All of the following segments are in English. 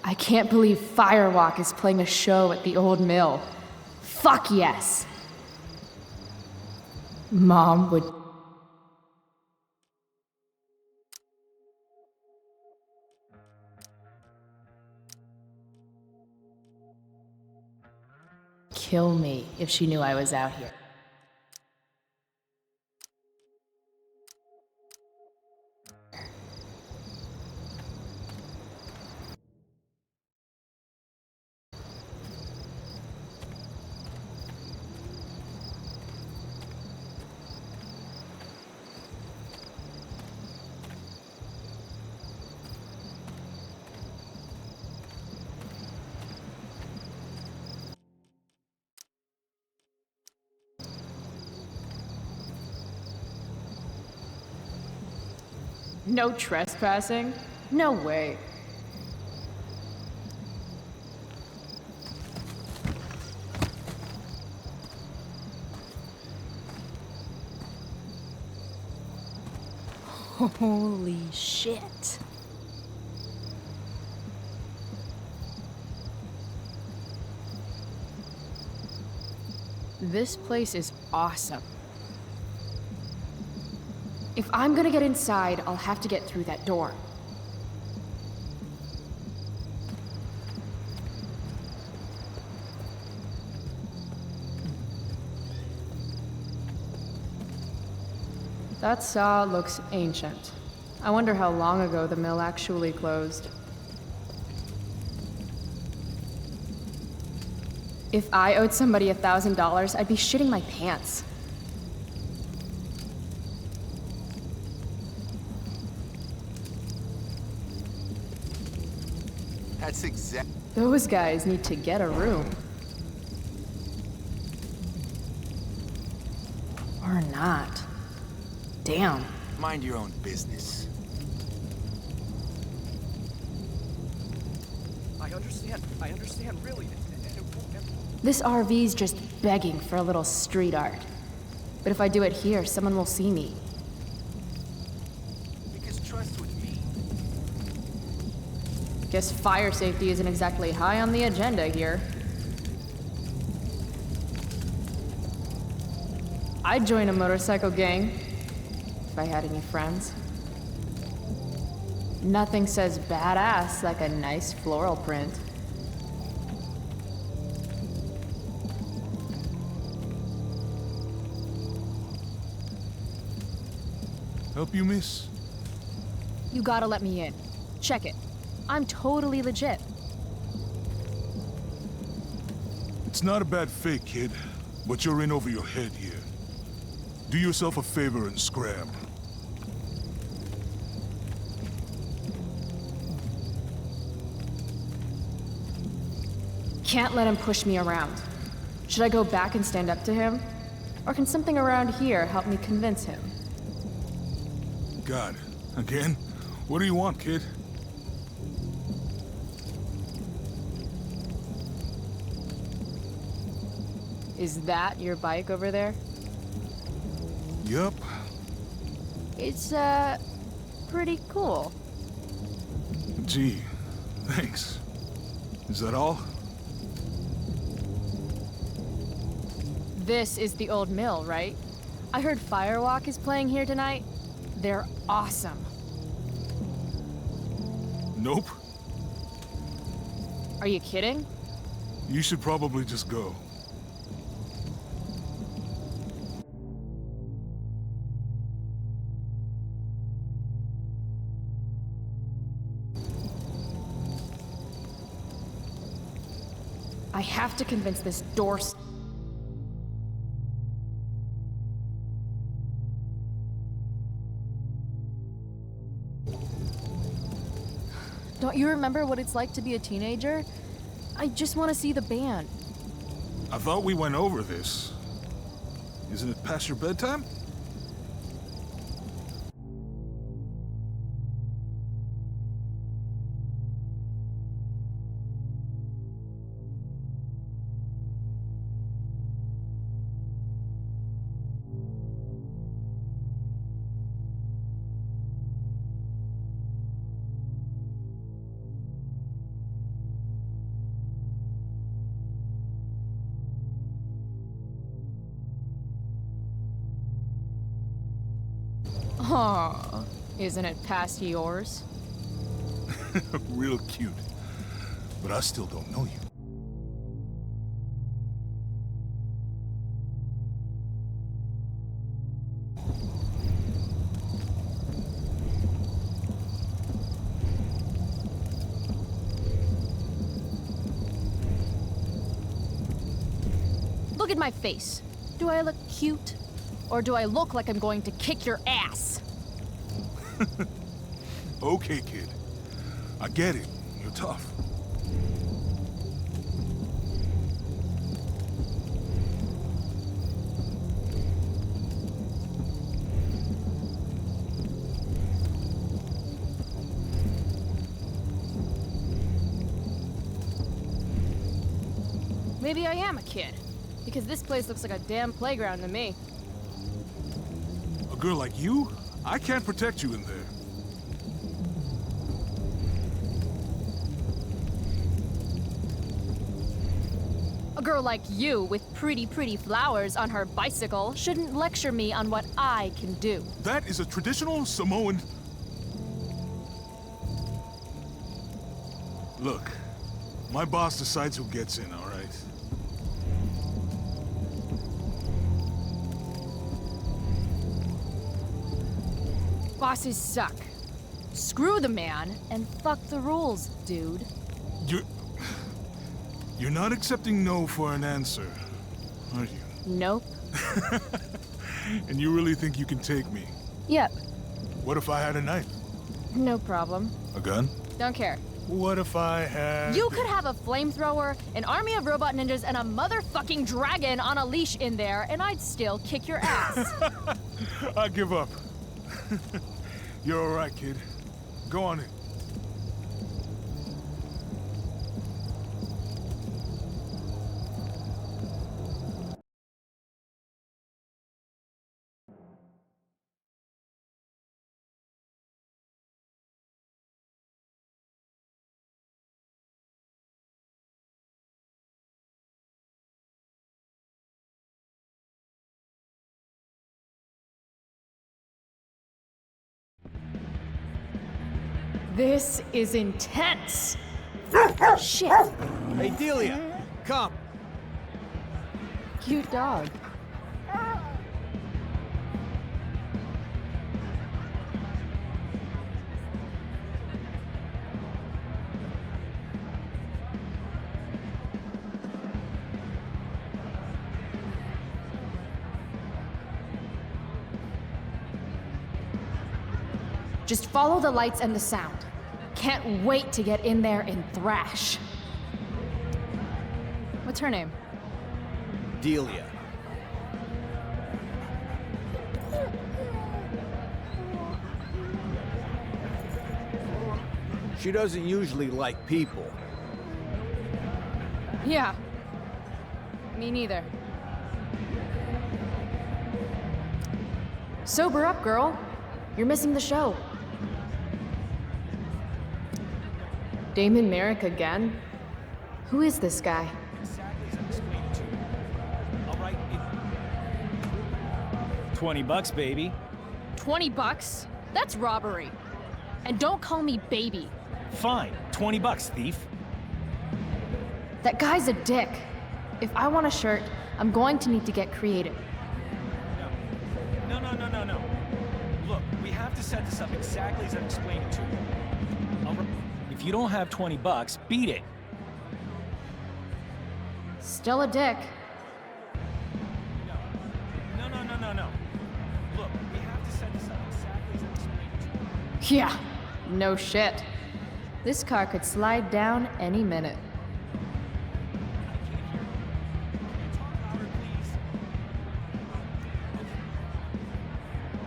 I can't believe Firewalk is playing a show at the old mill. Fuck yes! Mom would... kill me if she knew I was out here. No trespassing? No way. Holy shit. This place is awesome. If I'm gonna get inside, I'll have to get through that door. That saw looks ancient. I wonder how long ago the mill actually closed. If I owed somebody $1,000, I'd be shitting my pants. That's exact. Those guys need to get a room. Or not. Damn. Mind your own business. I understand, really. This RV's just begging for a little street art. But if I do it here, someone will see me. Because trust with me. Guess fire safety isn't exactly high on the agenda here. I'd join a motorcycle gang, if I had any friends. Nothing says badass like a nice floral print. Help you, miss? You gotta let me in. Check it. I'm totally legit. It's not a bad fake, kid, but you're in over your head here. Do yourself a favor and scram. Can't let him push me around. Should I go back and stand up to him? Or can something around here help me convince him? God, again? What do you want, kid? Is that your bike over there? Yup. It's, pretty cool. Gee, thanks. Is that all? This is the old mill, right? I heard Firewalk is playing here tonight. They're awesome. Nope. Are you kidding? You should probably just go. I have to convince this door. Don't you remember what it's like to be a teenager? I just want to see the band. I thought we went over this. Isn't it past your bedtime? Aw, isn't it past yours? Real cute. But I still don't know you. Look at my face. Do I look cute? Or do I look like I'm going to kick your ass? Okay, kid. I get it. You're tough. Maybe I am a kid. Because this place looks like a damn playground to me. A girl like you? I can't protect you in there. A girl like you with pretty flowers on her bicycle shouldn't lecture me on what I can do. That is a traditional Samoan... Look, my boss decides who gets in, all right? Bosses suck. Screw the man and fuck the rules, dude. You're not accepting no for an answer, are you? Nope. And you really think you can take me? Yep. What if I had a knife? No problem. A gun? Don't care. What if I had... You could have a flamethrower, an army of robot ninjas, and a motherfucking dragon on a leash in there, and I'd still kick your ass. I give up. You're all right, kid. Go on in. This is intense. Shit. Hey, Delia, come. Cute dog. Just follow the lights and the sound. Can't wait to get in there and thrash. What's her name? Delia. She doesn't usually like people. Yeah. Me neither. Sober up, girl. You're missing the show. Damon Merrick again? Who is this guy? Exactly as I explained it to you. All right, $20, baby. $20? That's robbery. And don't call me baby. Fine, $20, thief. That guy's a dick. If I want a shirt, I'm going to need to get creative. No. Look, we have to set this up exactly as I explained it to you. All right. If you don't have $20, beat it. Still a dick. No. Look, we have to set this up exactly as I explained it to you. Yeah, no shit. This car could slide down any minute. I can't hear you. Can you talk louder,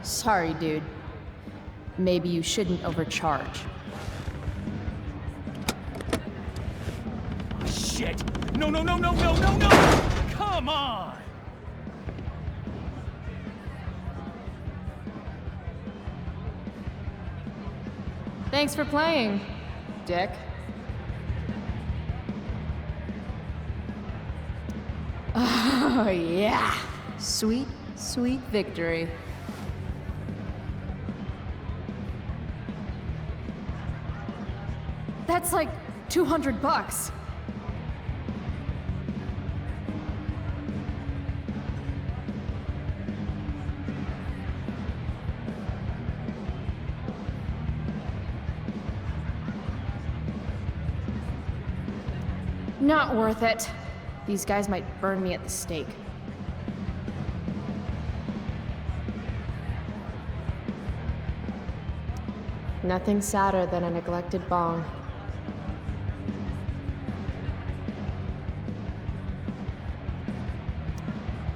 please? Sorry, dude. Maybe you shouldn't overcharge. Shit! No! Come on! Thanks for playing, dick. Oh, yeah. Sweet, sweet victory. That's like $200. Not worth it. These guys might burn me at the stake. Nothing sadder than a neglected bong.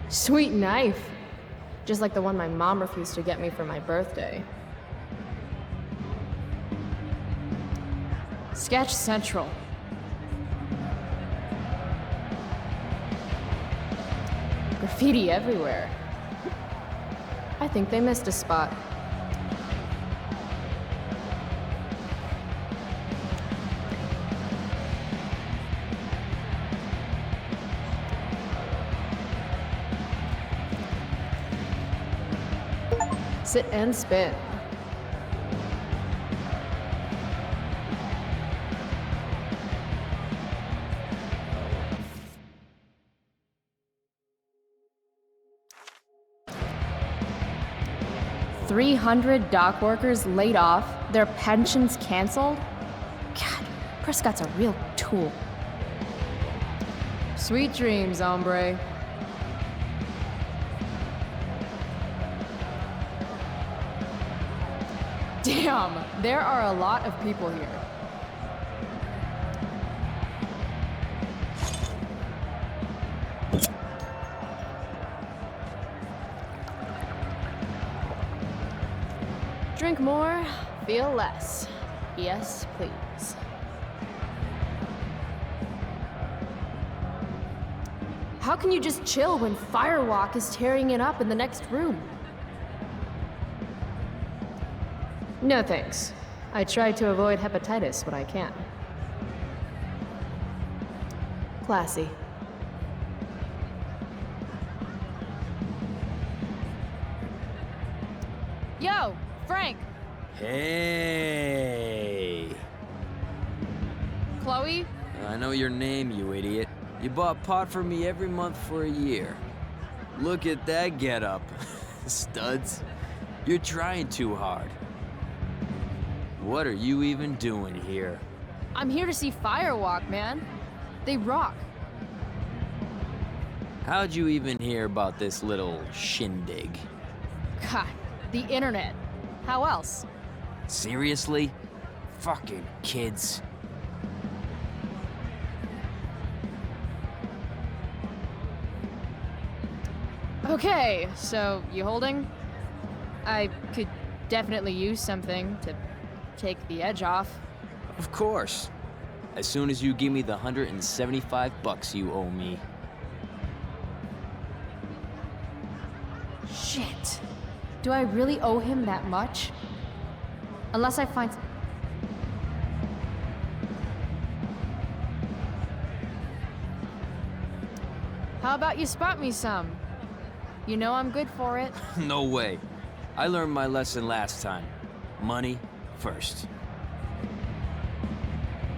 Sweet knife. Just like the one my mom refused to get me for my birthday. Sketch Central. Graffiti everywhere. I think they missed a spot. Sit and spin. $300 dock workers laid off, their pensions canceled? God, Prescott's a real tool. Sweet dreams, hombre. Damn, there are a lot of people here. Drink more, feel less. Yes, please. How can you just chill when Firewalk is tearing it up in the next room? No thanks. I try to avoid hepatitis when I can. Classy. Yo, Frank. Hey. Chloe? I know your name, you idiot. You bought pot for me every month for a year. Look at that getup. Studs. You're trying too hard. What are you even doing here? I'm here to see Firewalk, man. They rock. How'd you even hear about this little shindig? God, the internet. How else? Seriously? Fucking kids. Okay, so you holding? I could definitely use something to take the edge off. Of course. As soon as you give me the $175 you owe me. Shit. Do I really owe him that much? Unless I find... How about you spot me some? You know I'm good for it. No way. I learned my lesson last time. Money first.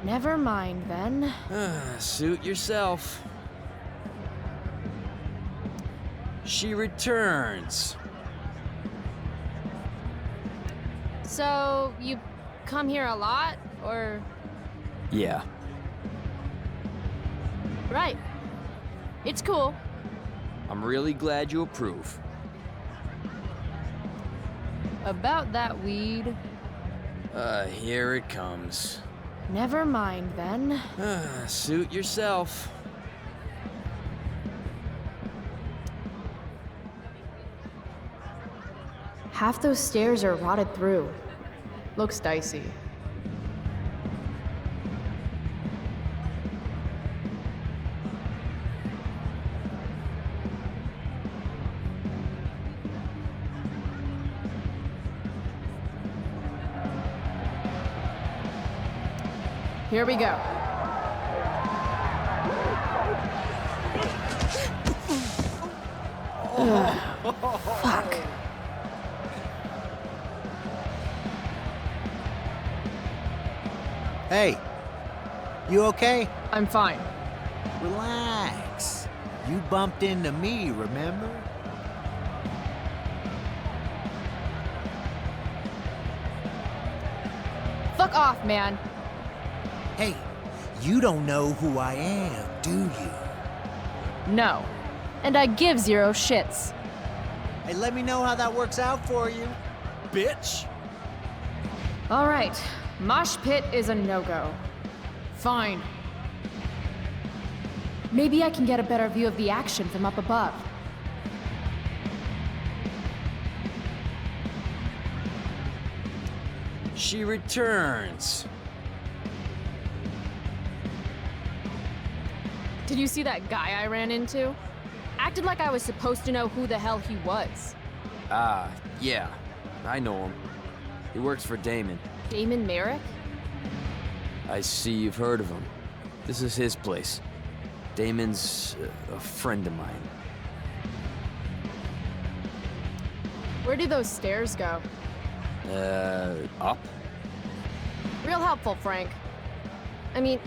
Never mind, then. Suit yourself. She returns. So, you come here a lot, or...? Yeah. Right. It's cool. I'm really glad you approve. About that weed... Here it comes. Never mind, then. Suit yourself. Half those stairs are rotted through. Looks dicey. Here we go. Fuck. Hey, You okay? I'm fine. Relax. You bumped into me, remember? Fuck off, man. Hey, you don't know who I am, do you? No. And I give zero shits. Hey, let me know how that works out for you. Bitch! All right. Mosh pit is a no-go. Fine. Maybe I can get a better view of the action from up above. She returns. Did you see that guy I ran into? Acted like I was supposed to know who the hell he was. Ah, yeah. I know him. He works for Damon. Damon Merrick? I see you've heard of him. This is his place. Damon's a friend of mine. Where do those stairs go? Up? Real helpful, Frank. I mean,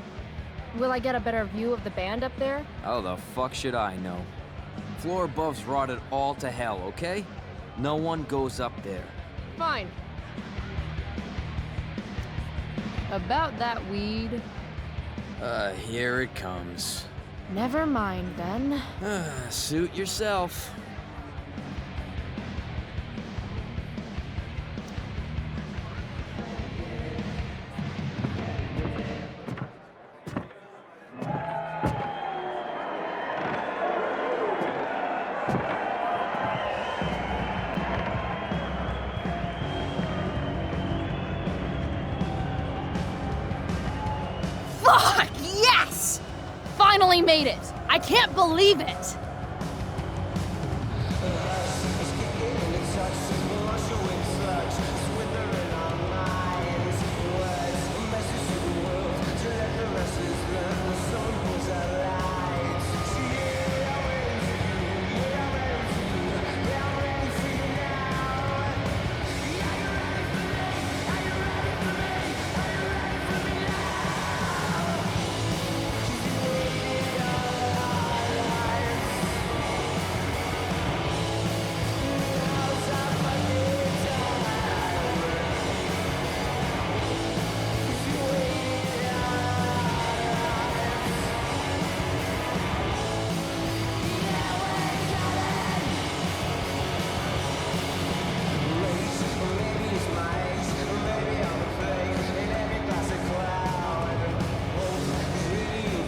will I get a better view of the band up there? How the fuck should I know? Floor above's rotted all to hell, okay? No one goes up there. Fine. About that weed. Here it comes. Never mind then. Suit yourself. Fuck, yes! Finally made it! I can't believe it!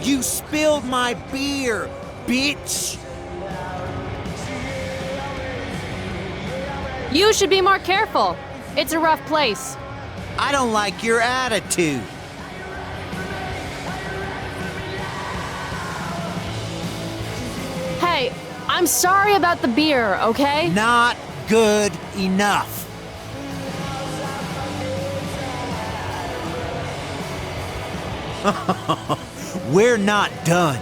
You spilled my beer, bitch! You should be more careful. It's a rough place. I don't like your attitude. Hey, I'm sorry about the beer, okay? Not good enough. We're not done.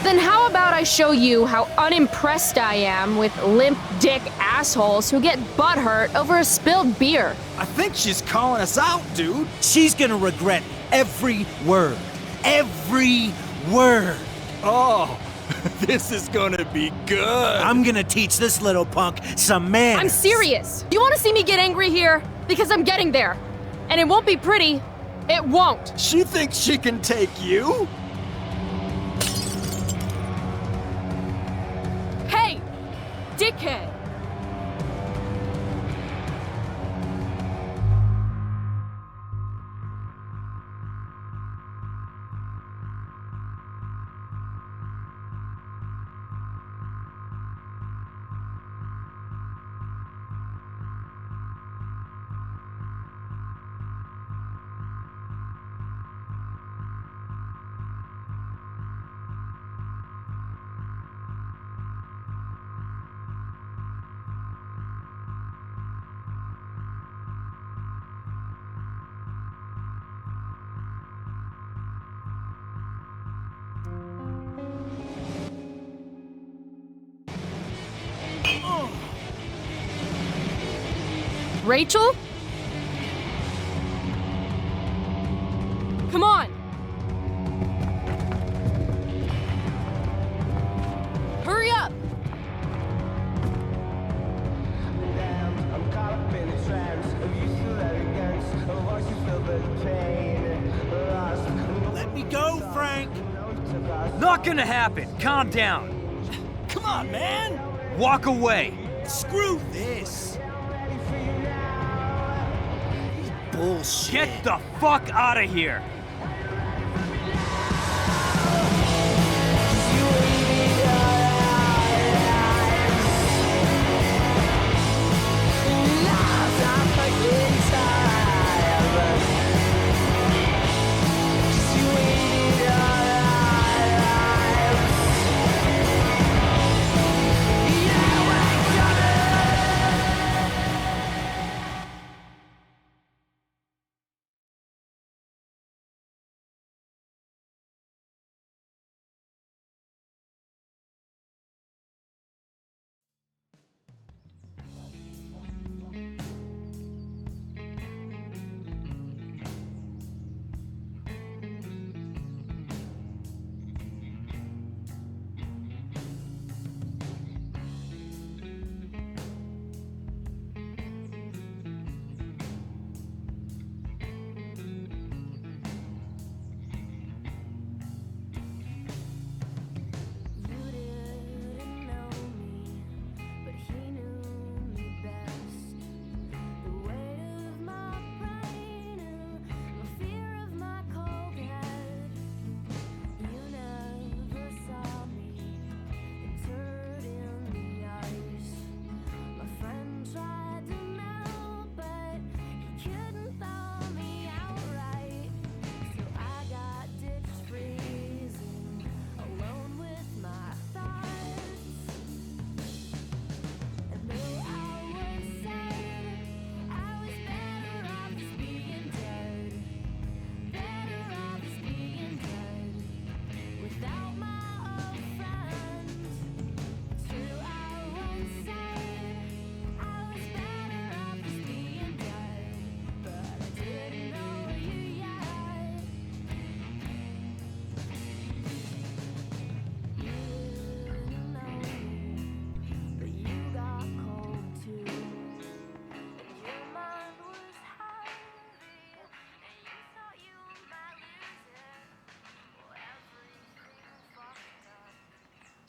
Then how about I show you how unimpressed I am with limp dick assholes who get butthurt over a spilled beer? I think she's calling us out, dude. She's gonna regret every word. Every word. Oh, this is gonna be good. I'm gonna teach this little punk some manners. I'm serious. You want to see me get angry here? Because I'm getting there. And it won't be pretty. It won't. She thinks she can take you? Hey, dickhead. Rachel? not gonna happen. Calm down. Come on, man! Walk away. Screw this! Bullshit. Get the fuck out of here.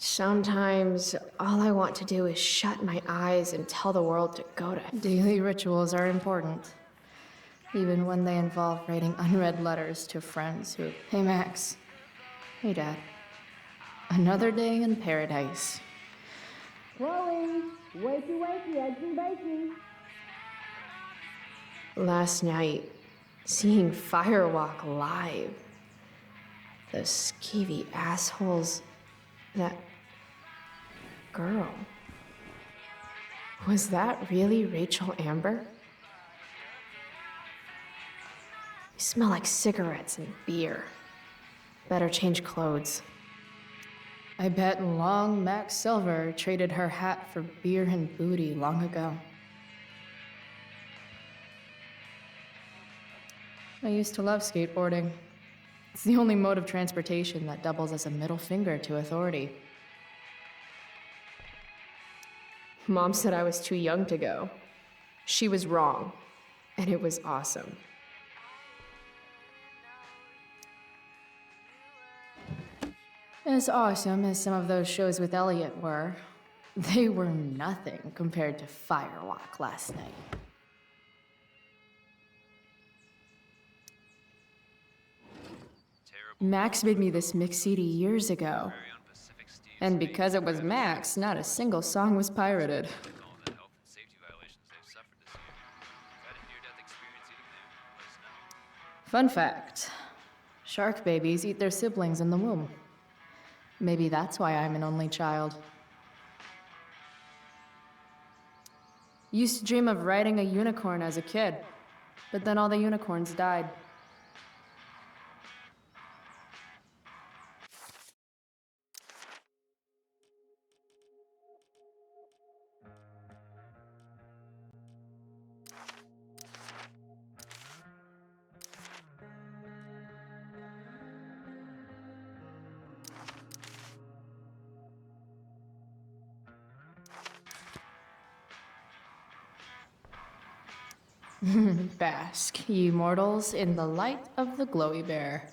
Sometimes all I want to do is shut my eyes and tell the world to go to. Daily rituals are important, even when they involve writing unread letters to friends who, hey Max, hey Dad, another day in paradise. Chloe, wakey wakey, eggsy bakey. Last night, seeing Firewalk live, those skeevy assholes, that girl. Was that really Rachel Amber? You smell like cigarettes and beer. Better change clothes. I bet long Max Silver traded her hat for beer and booty long ago. I used to love skateboarding. It's the only mode of transportation that doubles as a middle finger to authority. Mom said I was too young to go. She was wrong, and it was awesome. As awesome as some of those shows with Elliot were, they were nothing compared to Firewalk last night. Max made me this mix CD years ago. And because it was Max, not a single song was pirated. Fun fact, shark babies eat their siblings in the womb. Maybe that's why I'm an only child. Used to dream of riding a unicorn as a kid, but then all the unicorns died. Bask, ye mortals, in the light of the glowy bear.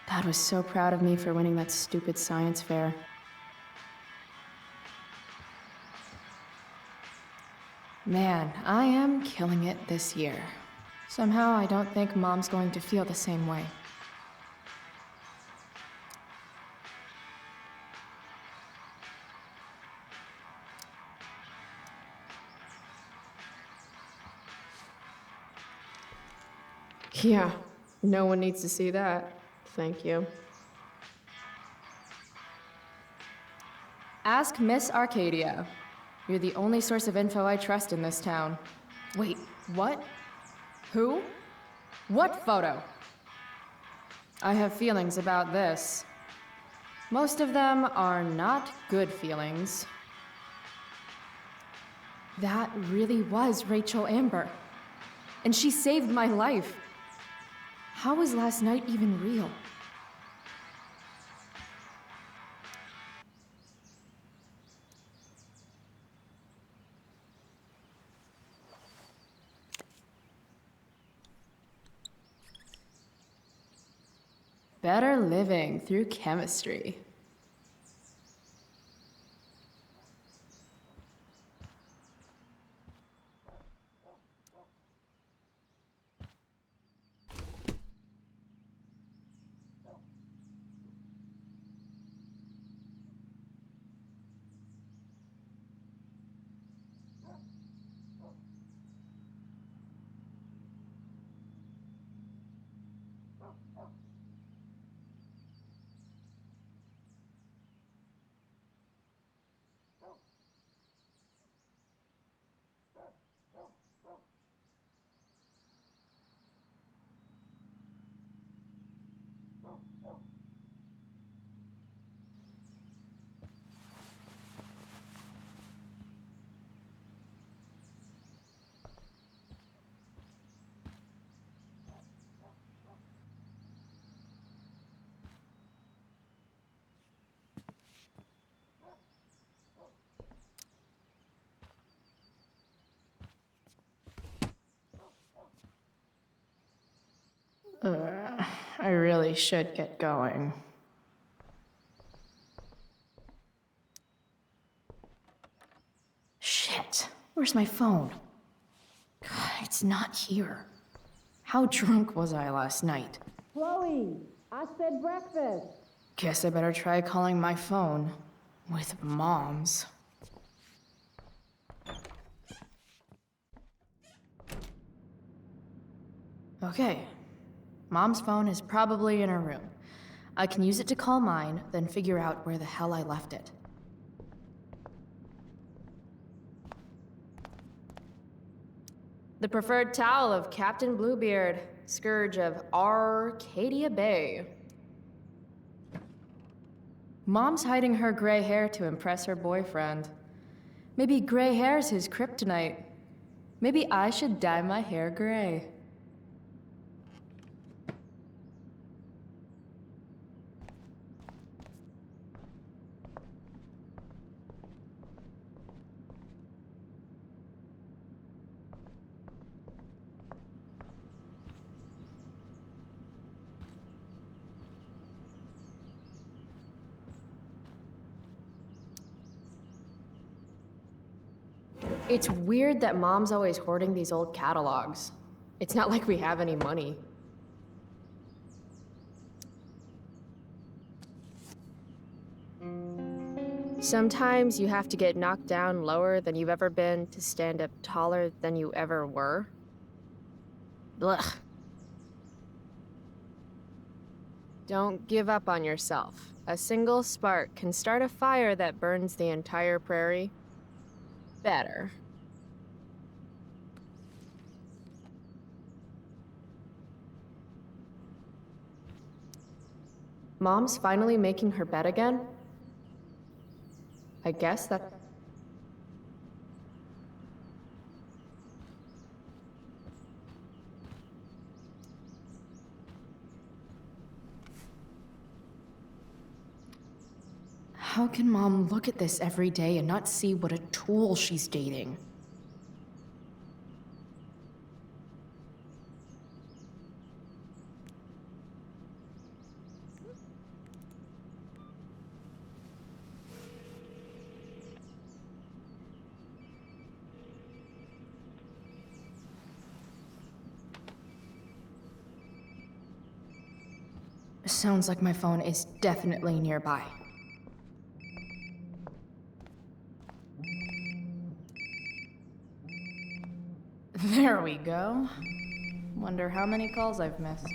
Dad was so proud of me for winning that stupid science fair. Man, I am killing it this year. Somehow, I don't think Mom's going to feel the same way. Yeah, no one needs to see that. Thank you. Ask Miss Arcadia. You're the only source of info I trust in this town. Wait, what? Who? What photo? I have feelings about this. Most of them are not good feelings. That really was Rachel Amber. And she saved my life. How was last night even real? Better living through chemistry. I really should get going. Shit, where's my phone? God, it's not here. How drunk was I last night? Chloe, I said breakfast. Guess I better try calling my phone with Mom's. Okay. Mom's phone is probably in her room. I can use it to call mine, then figure out where the hell I left it. The preferred towel of Captain Bluebeard, scourge of Arcadia Bay. Mom's hiding her gray hair to impress her boyfriend. Maybe gray hair's his kryptonite. Maybe I should dye my hair gray. It's weird that Mom's always hoarding these old catalogs. It's not like we have any money. Sometimes you have to get knocked down lower than you've ever been to stand up taller than you ever were. Blech. Don't give up on yourself. A single spark can start a fire that burns the entire prairie. Better. Mom's finally making her bed again? I guess that... How can Mom look at this every day and not see what a tool she's dating? Sounds like my phone is definitely nearby. There we go. Wonder how many calls I've missed.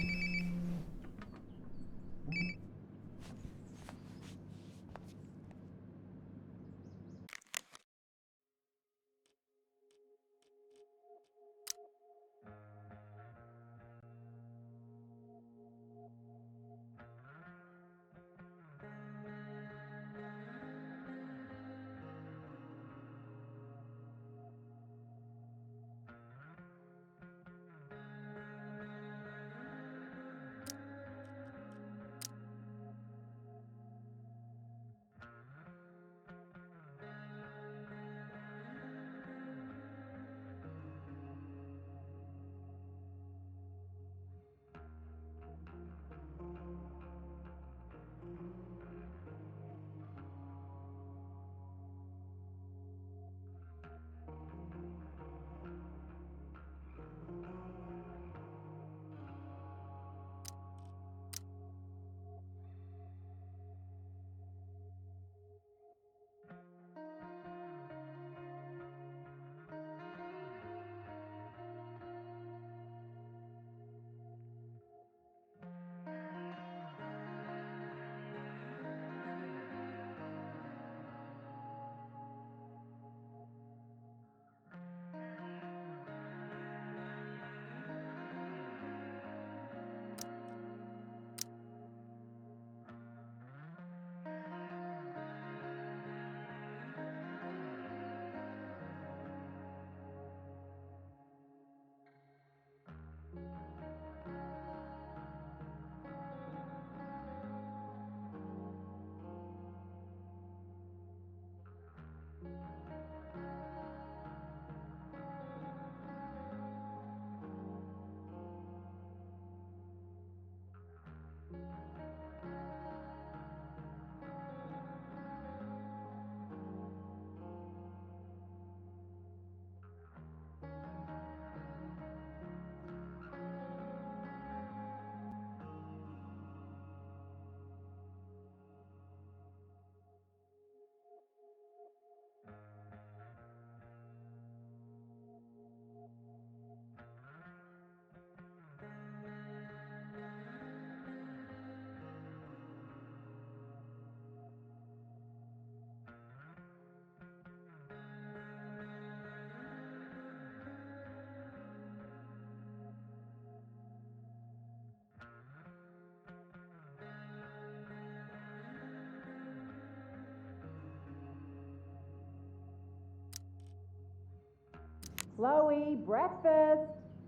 Chloe, breakfast.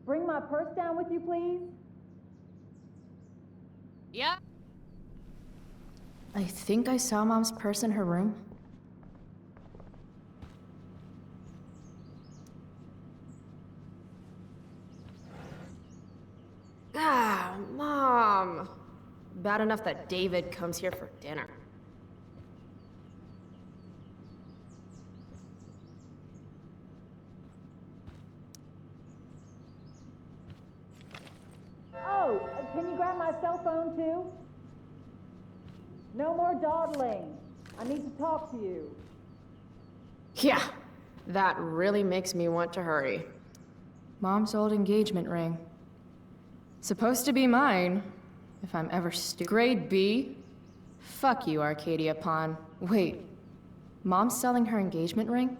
Bring my purse down with you, please. Yeah. I think I saw Mom's purse in her room. Ah, Mom. Bad enough that David comes here for dinner. Oh, can you grab my cell phone too? No more dawdling. I need to talk to you. Yeah, that really makes me want to hurry. Mom's old engagement ring. Supposed to be mine, if I'm ever Grade B? Fuck you, Arcadia Pawn. Wait, Mom's selling her engagement ring?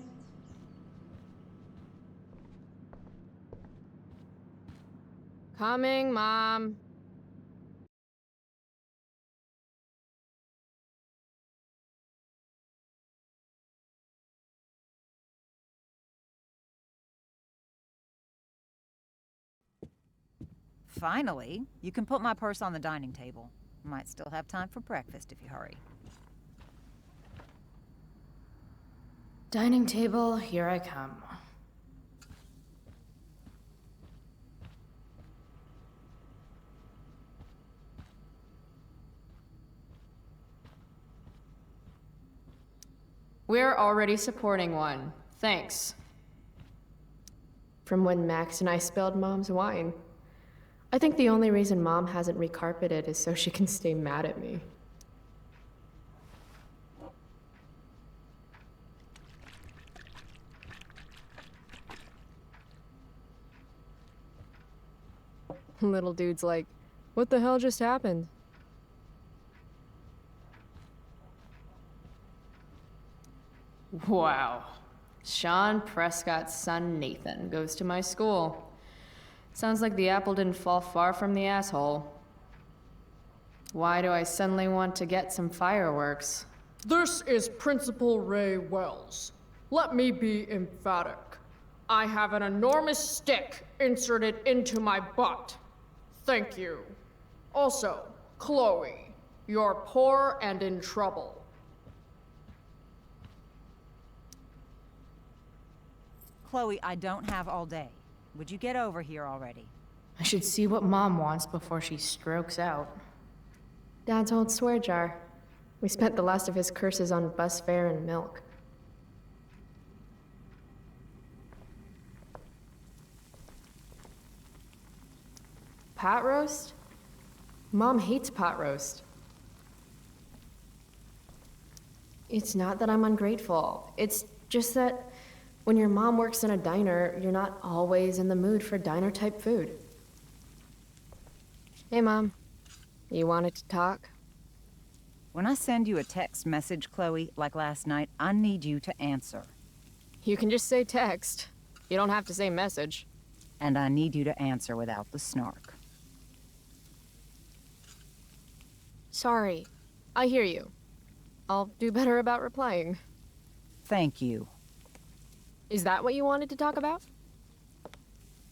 Coming, Mom. Finally, you can put my purse on the dining table. Might still have time for breakfast if you hurry. Dining table, here I come. We're already supporting one. Thanks. From when Max and I spilled Mom's wine. I think the only reason Mom hasn't recarpeted is so she can stay mad at me. Little dude's like, what the hell just happened? Wow. Sean Prescott's son Nathan goes to my school. Sounds like the apple didn't fall far from the asshole. Why do I suddenly want to get some fireworks? This is Principal Ray Wells. Let me be emphatic. I have an enormous stick inserted into my butt. Thank you. Also, Chloe, you're poor and in trouble. Chloe, I don't have all day. Would you get over here already? I should see what Mom wants before she strokes out. Dad's old swear jar. We spent the last of his curses on bus fare and milk. Pot roast? Mom hates pot roast. It's not that I'm ungrateful. It's just that when your mom works in a diner, you're not always in the mood for diner-type food. Hey, Mom. You wanted to talk? When I send you a text message, Chloe, like last night, I need you to answer. You can just say text. You don't have to say message. And I need you to answer without the snark. Sorry. I hear you. I'll do better about replying. Thank you. Is that what you wanted to talk about?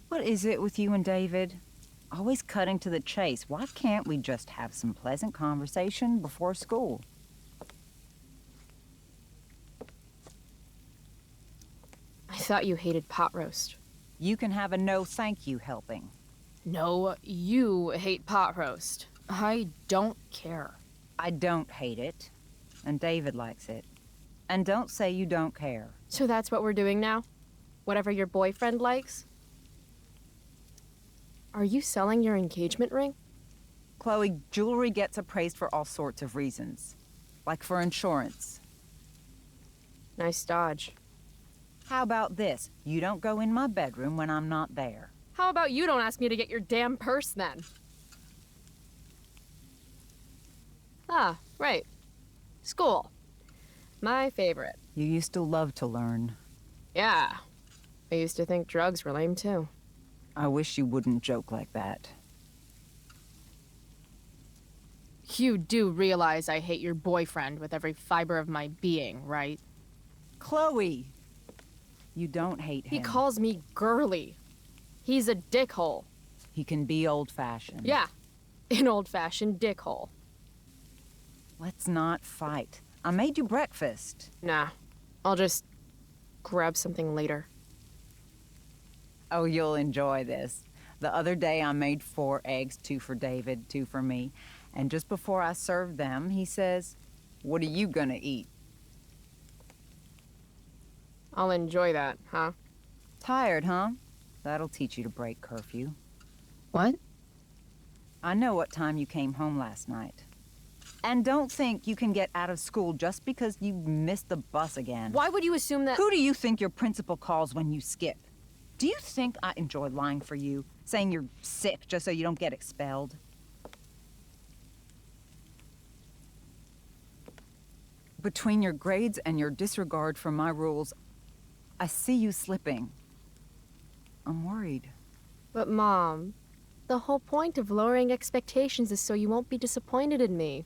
What is it with you and David? Always cutting to the chase. Why can't we just have some pleasant conversation before school? I thought you hated pot roast. You can have a no thank you helping. No, you hate pot roast. I don't care. I don't hate it. And David likes it. And don't say you don't care. So that's what we're doing now? Whatever your boyfriend likes? Are you selling your engagement ring? Chloe, jewelry gets appraised for all sorts of reasons. Like for insurance. Nice dodge. How about this? You don't go in my bedroom when I'm not there. How about you don't ask me to get your damn purse then? Ah, right. School. My favorite. You used to love to learn. Yeah. I used to think drugs were lame too. I wish you wouldn't joke like that. You do realize I hate your boyfriend with every fiber of my being, right? Chloe! You don't hate him. He calls me girly. He's a dickhole. He can be old-fashioned. Yeah, an old-fashioned dickhole. Let's not fight. I made you breakfast. Nah, I'll just grab something later. Oh, you'll enjoy this. The other day I made 4 eggs, 2 for David, 2 for me. And just before I served them, he says, "What are you gonna eat?" I'll enjoy that, huh? Tired, huh? That'll teach you to break curfew. What? I know what time you came home last night. And don't think you can get out of school just because you missed the bus again. Why would you assume that— Who do you think your principal calls when you skip? Do you think I enjoy lying for you? Saying you're sick just so you don't get expelled? Between your grades and your disregard for my rules, I see you slipping. I'm worried. But Mom, the whole point of lowering expectations is so you won't be disappointed in me.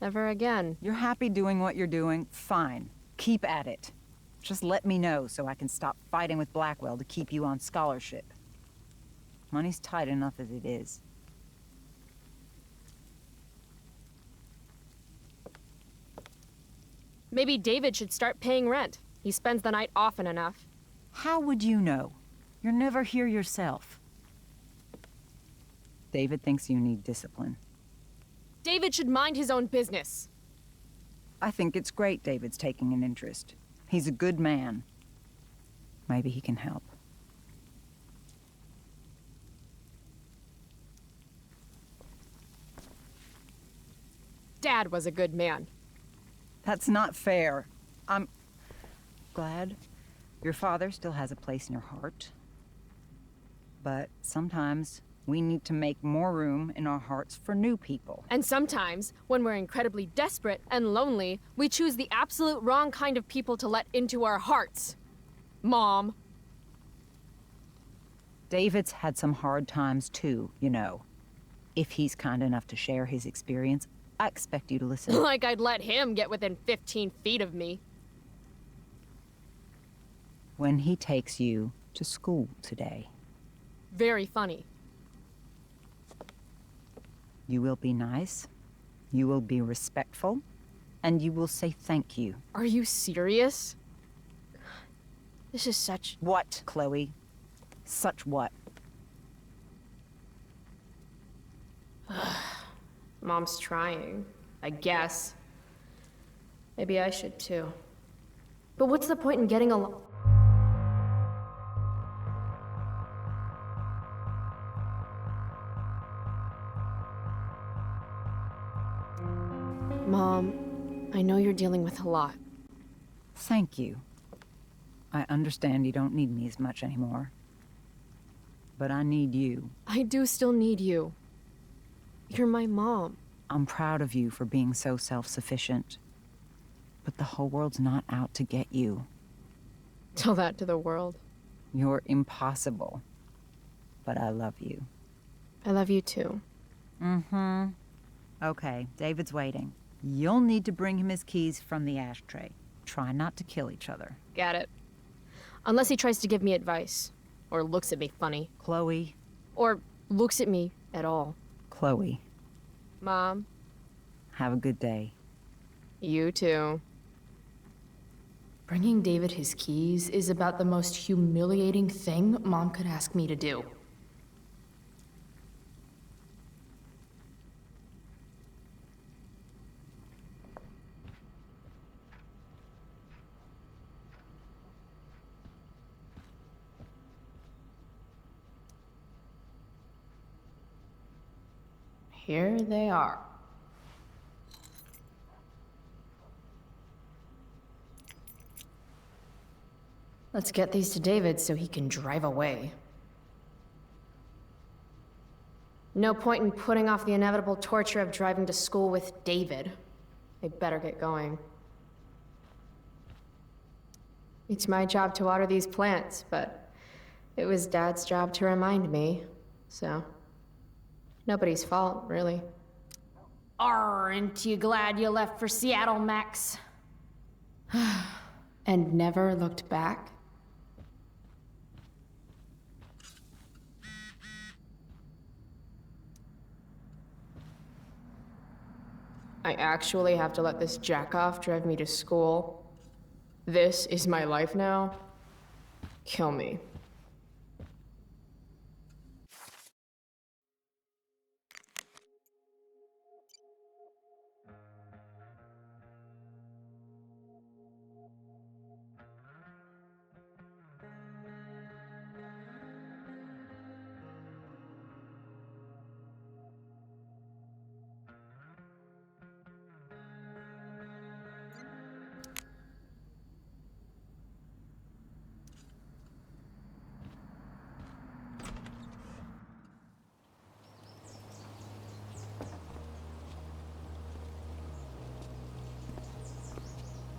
Never again. You're happy doing what you're doing? Fine. Keep at it. Just let me know so I can stop fighting with Blackwell to keep you on scholarship. Money's tight enough as it is. Maybe David should start paying rent. He spends the night often enough. How would you know? You're never here yourself. David thinks you need discipline. David should mind his own business. I think it's great David's taking an interest. He's a good man. Maybe he can help. Dad was a good man. That's not fair. I'm glad your father still has a place in your heart. But sometimes we need to make more room in our hearts for new people. And sometimes, when we're incredibly desperate and lonely, we choose the absolute wrong kind of people to let into our hearts. Mom. David's had some hard times too, you know. If he's kind enough to share his experience, I expect you to listen. Like I'd let him get within 15 feet of me. When he takes you to school today, Very funny. you will be nice, you will be respectful, and you will say thank you. Are you serious? This is such... What, Chloe? Such what? Mom's trying, I guess. Maybe I should too. But what's the point in getting along? Mom, I know you're dealing with a lot. Thank you. I understand you don't need me as much anymore. But I need you. I do still need you. You're my mom. I'm proud of you for being so self-sufficient. But the whole world's not out to get you. Tell that to the world. You're impossible. But I love you. I love you too. Mm-hmm. Okay, David's waiting. You'll need to bring him his keys from the ashtray. Try not to kill each other. Got it. Unless he tries to give me advice. Or looks at me funny. Chloe. Or looks at me at all. Chloe. Mom, Have a good day. you too. Bringing David his keys is about the most humiliating thing Mom could ask me to do. Here they are. Let's get these to David so he can drive away. No point in putting off the inevitable torture of driving to school with David. I better get going. It's my job to water these plants, but it was Dad's job to remind me, so... nobody's fault, really. Aren't you glad you left for Seattle, Max? And never looked back? I actually have to let this jackoff drive me to school? This is my life now? Kill me.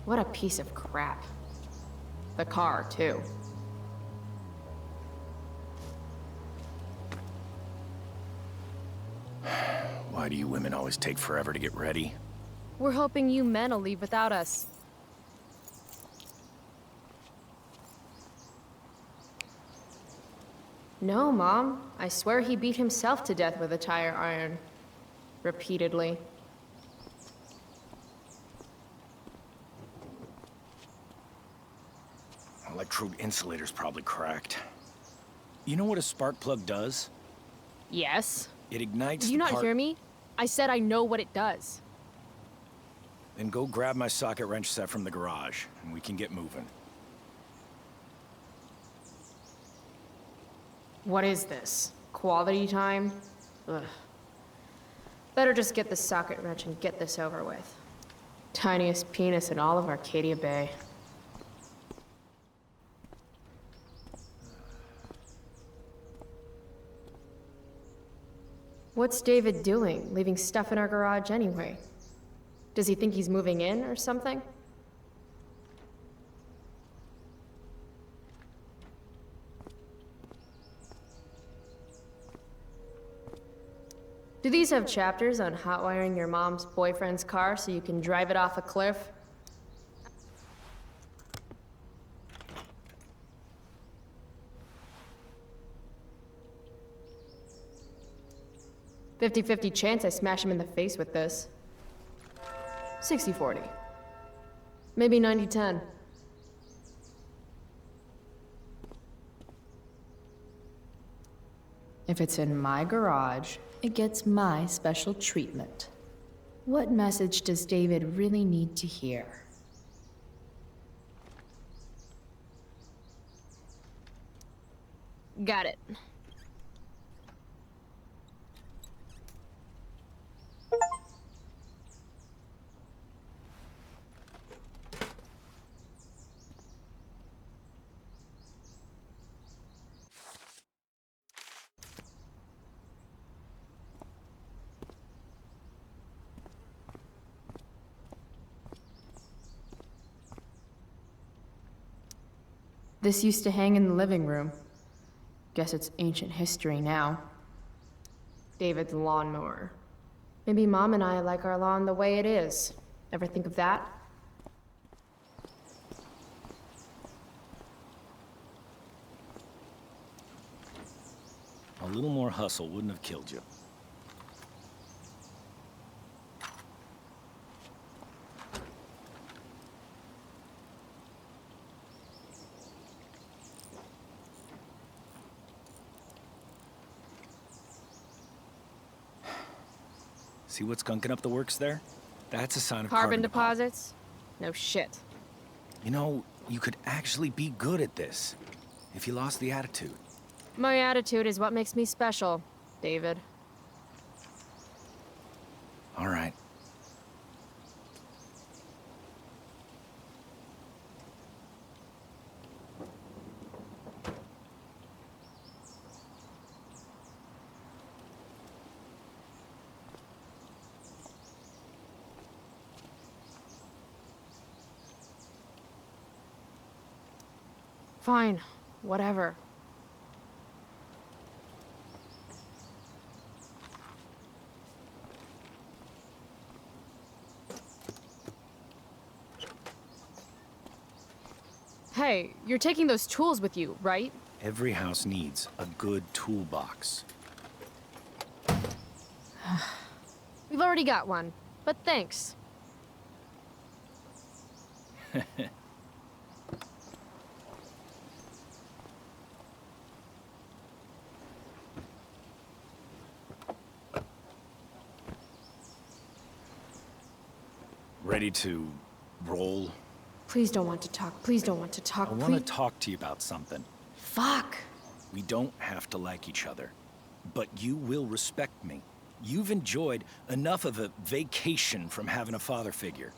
What a piece of crap. The car, too. Why do you women always take forever to get ready? We're hoping you men will leave without us. No, Mom. I swear he beat himself to death with a tire iron. Repeatedly. Electrode insulator's probably cracked. You know what a spark plug does? Yes. It ignites Did you the not part- hear me? I said I know what it does. Then go grab my socket wrench set from the garage, and we can get moving. What is this? Quality time? Ugh. Better just get the socket wrench and get this over with. Tiniest penis in all of Arcadia Bay. What's David doing, leaving stuff in our garage anyway? Does he think he's moving in or something? Do these have chapters on hotwiring your mom's boyfriend's car so you can drive it off a cliff? "50-50 chance I smash him in the face with this. 60-40. Maybe 90-10. If it's in my garage, it gets my special treatment. What message does David really need to hear? Got it. This used to hang in the living room. Guess it's ancient history now. David's lawnmower. Maybe Mom and I like our lawn the way it is. Ever think of that? A little more hustle wouldn't have killed you. See what's gunking up the works there? That's a sign of Carbon deposits? No shit. You know, you could actually be good at this if you lost the attitude. My attitude is what makes me special, David. All right. Fine, whatever. Hey, you're taking those tools with you, right? Every house needs a good toolbox. We've already got one, but thanks. Ready to roll? Please don't want to talk. Please don't want to talk. I want to talk to you about something. Fuck. We don't have to like each other, but you will respect me. You've enjoyed enough of a vacation from having a father figure.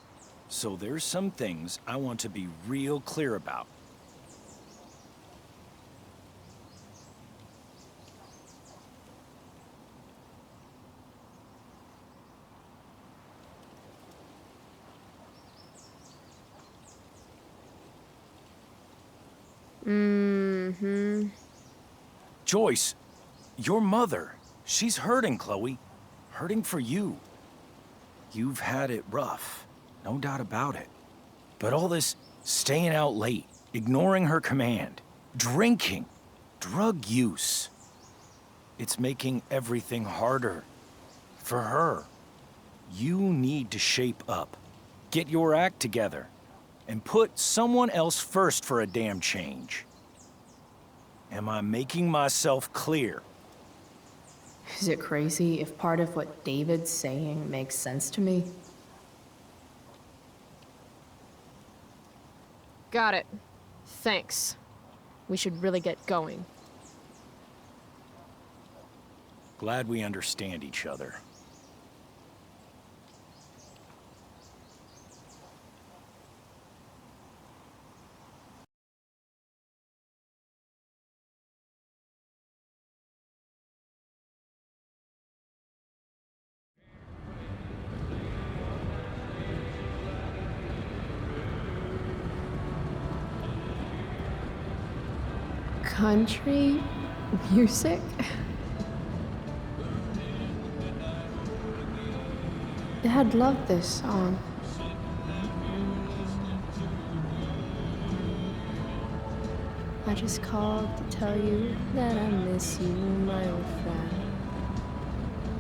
So there's some things I want to be real clear about. Mm-hmm. Joyce, your mother, she's hurting, Chloe. Hurting for you. You've had it rough, no doubt about it. But all this staying out late, ignoring her command, drinking, drug use, it's making everything harder for her. You need to shape up, get your act together, and put someone else first for a damn change. Am I making myself clear? Is it crazy if part of what David's saying makes sense to me? Got it. Thanks. We should really get going. Glad we understand each other. Country music? Dad loved this song. I just called to tell you that I miss you, my old friend.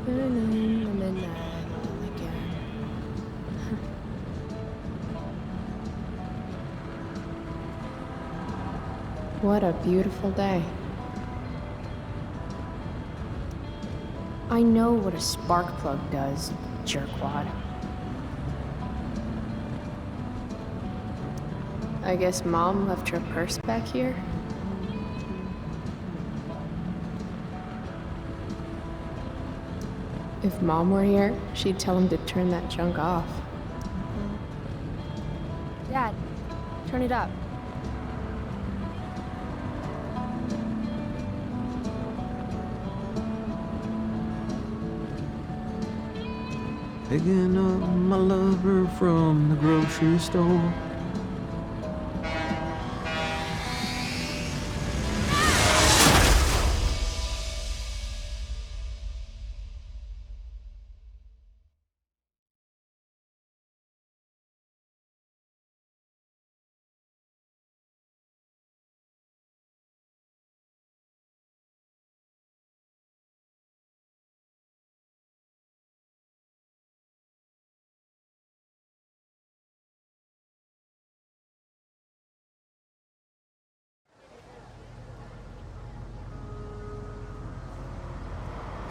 Burning the midnight all again. What a beautiful day. I know what a spark plug does, jerkwad. I guess Mom left her purse back here? If Mom were here, she'd tell him to turn that junk off. Dad, turn it up. Picking up my lover from the grocery store.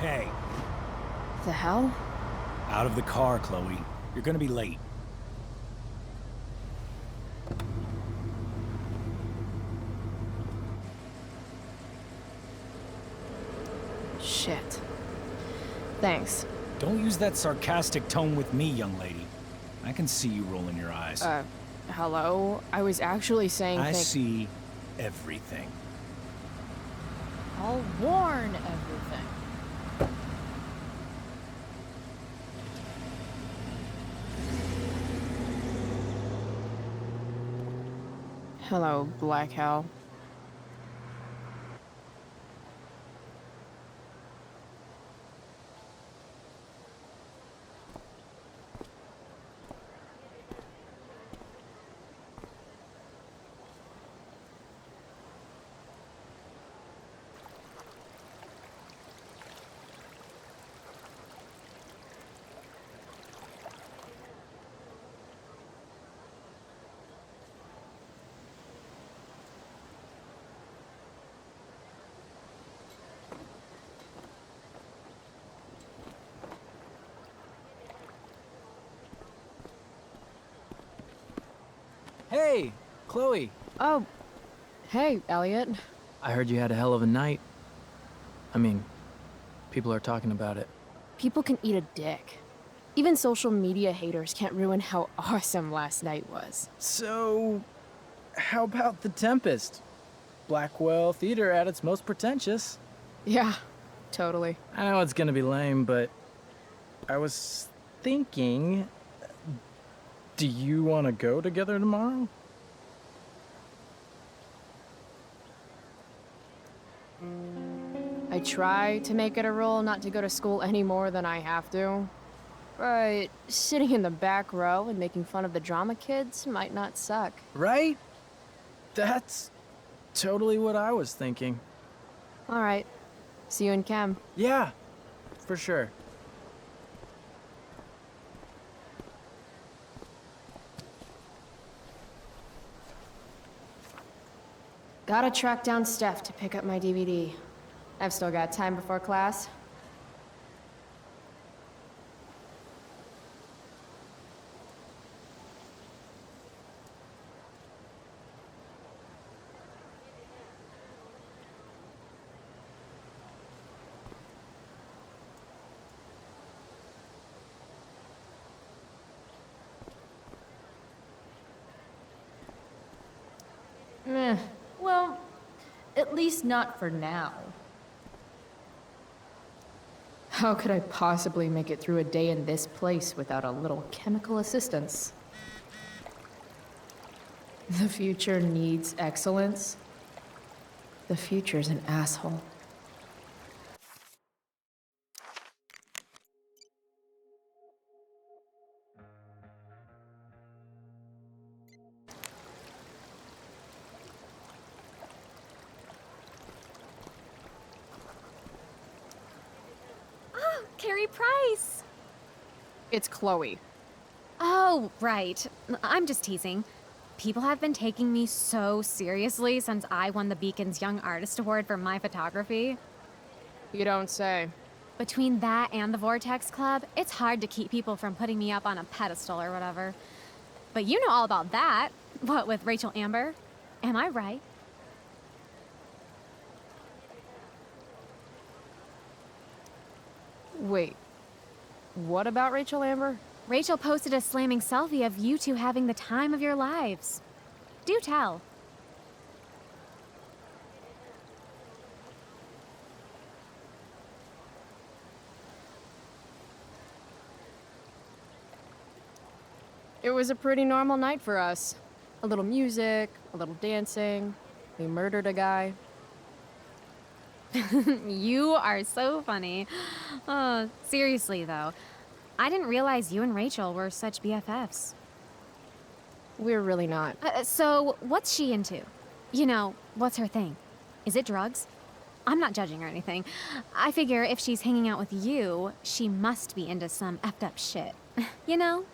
Hey, The hell? out of the car, Chloe. You're gonna be late. Shit. Thanks. Don't use that sarcastic tone with me, young lady. I can see you rolling your eyes. Hello? I was actually saying I see everything. I'll warn everything. Hello, Black Hell. Hey, Chloe. Oh, hey, Elliot. I heard you had a hell of a night. I mean, people are talking about it. People can eat a dick. Even social media haters can't ruin how awesome last night was. So, how about The Tempest? Blackwell Theater at its most pretentious. Yeah, totally. I know it's gonna be lame, but I was thinking, do you want to go together tomorrow? I try to make it a rule not to go to school any more than I have to. But sitting in the back row and making fun of the drama kids might not suck. Right? That's totally what I was thinking. All right. See you in chem. Yeah, for sure. Gotta track down Steph to pick up my DVD. I've still got time before class. Well, at least not for now. How could I possibly make it through a day in this place without a little chemical assistance? The future needs excellence. The future's an asshole. Carrie Price! It's Chloe. Oh, right. I'm just teasing. People have been taking me so seriously since I won the Beacon's Young Artist Award for my photography. You don't say. Between that and the Vortex Club, it's hard to keep people from putting me up on a pedestal or whatever. But you know all about that. What, with Rachel Amber? Am I right? Wait, what about Rachel Amber? Rachel posted a slamming selfie of you two having the time of your lives. Do tell. It was a pretty normal night for us. A little music, a little dancing. We murdered a guy. You are so funny. Oh, seriously, though. I didn't realize you and Rachel were such BFFs. We're really not. So, what's she into? You know, what's her thing? Is it drugs? I'm not judging or anything. I figure if she's hanging out with you, she must be into some effed up shit. You know?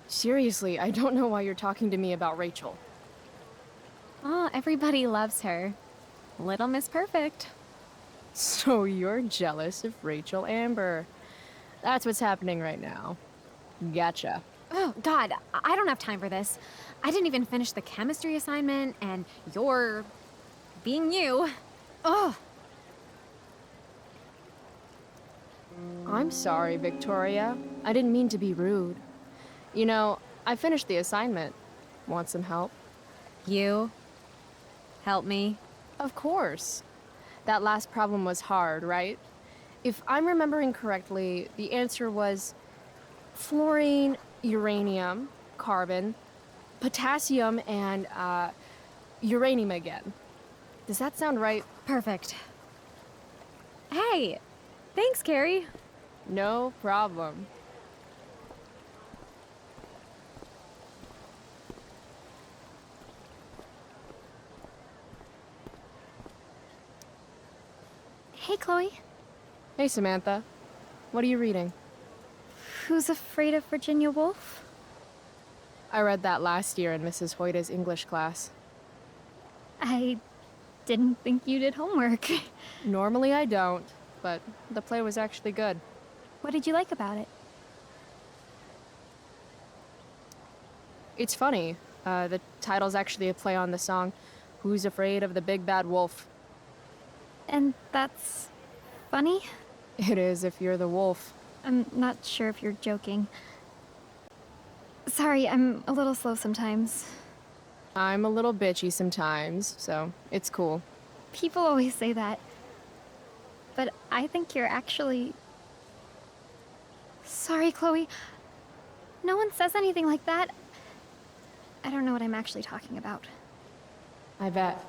Seriously, I don't know why you're talking to me about Rachel. Oh, everybody loves her. Little Miss Perfect. So you're jealous of Rachel Amber. That's what's happening right now. Gotcha. Oh, God, I don't have time for this. I didn't even finish the chemistry assignment, and you're being you. Ugh. I'm sorry, Victoria. I didn't mean to be rude. You know, I finished the assignment. Want some help? You? Help me? Of course. That last problem was hard, right? If I'm remembering correctly, the answer was fluorine, uranium, carbon, potassium, and uranium again. Does that sound right? Perfect. Hey, thanks, Carrie. No problem. Hey, Chloe. Hey, Samantha. What are you reading? Who's Afraid of Virginia Woolf? I read that last year in Mrs. Hoyta's English class. I didn't think you did homework. Normally I don't, but the play was actually good. What did you like about it? It's funny. The title's actually a play on the song, Who's Afraid of the Big Bad Wolf? And that's funny? It is if you're the wolf. I'm not sure if you're joking. Sorry, I'm a little slow sometimes. I'm a little bitchy sometimes, so it's cool. People always say that. But I think you're actually... Sorry, Chloe. No one says anything like that. I don't know what I'm actually talking about. I bet.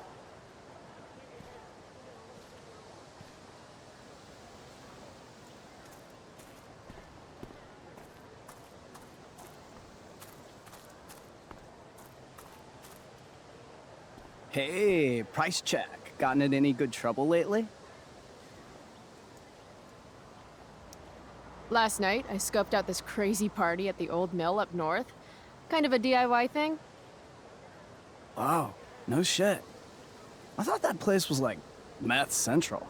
Hey, price check. Gotten in any good trouble lately? Last night, I scoped out this crazy party at the old mill up north. Kind of a DIY thing. Wow, no shit. I thought that place was like meth central.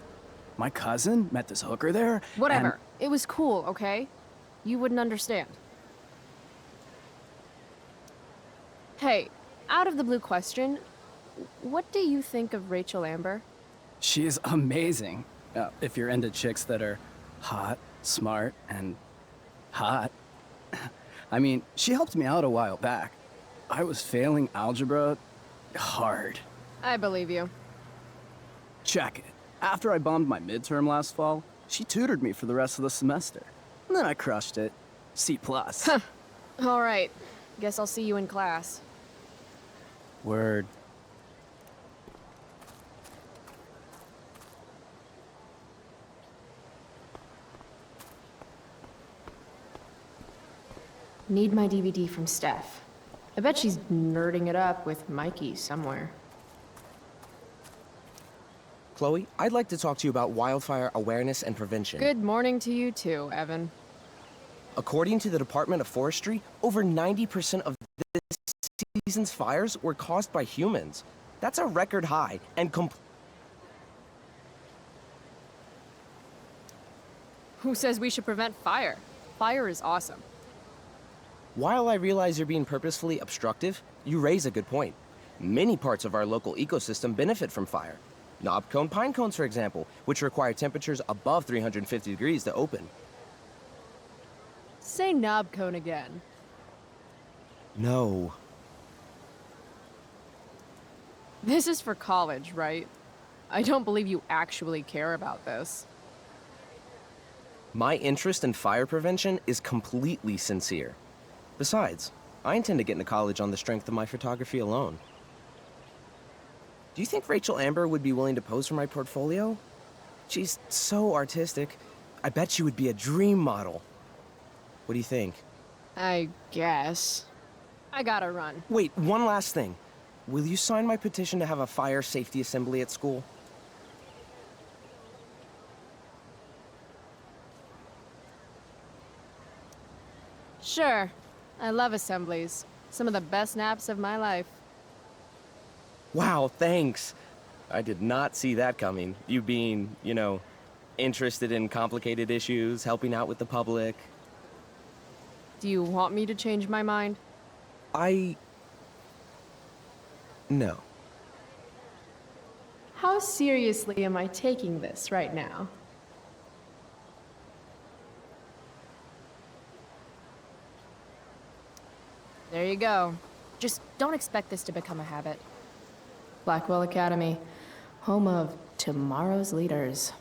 My cousin met this hooker there. Whatever. and- It was cool, okay? You wouldn't understand. Hey, out of the blue question, what do you think of Rachel Amber? She's amazing. If you're into chicks that are hot, smart, and hot. I mean, she helped me out a while back. I was failing algebra hard. I believe you. Check it. After I bombed my midterm last fall, she tutored me for the rest of the semester. And then I crushed it. C+. All right. Guess I'll see you in class. Word. Need my DVD from Steph. I bet she's nerding it up with Mikey somewhere. Chloe, I'd like to talk to you about wildfire awareness and prevention. Good morning to you too, Evan. According to the Department of Forestry, over 90% of this season's fires were caused by humans. That's a record high and Who says we should prevent fire? Fire is awesome. While I realize you're being purposefully obstructive, you raise a good point. Many parts of our local ecosystem benefit from fire. Knobcone pine cones, for example, which require temperatures above 350 degrees to open. Say knob cone again. No. This is for college, right? I don't believe you actually care about this. My interest in fire prevention is completely sincere. Besides, I intend to get into college on the strength of my photography alone. Do you think Rachel Amber would be willing to pose for my portfolio? She's so artistic. I bet she would be a dream model. What do you think? I guess. I gotta run. Wait, one last thing. Will you sign my petition to have a fire safety assembly at school? Sure. I love assemblies. Some of the best naps of my life. Wow, thanks. I did not see that coming. You being, you know, interested in complicated issues, helping out with the public. Do you want me to change my mind? No. How seriously am I taking this right now? There you go. Just don't expect this to become a habit. Blackwell Academy, home of tomorrow's leaders.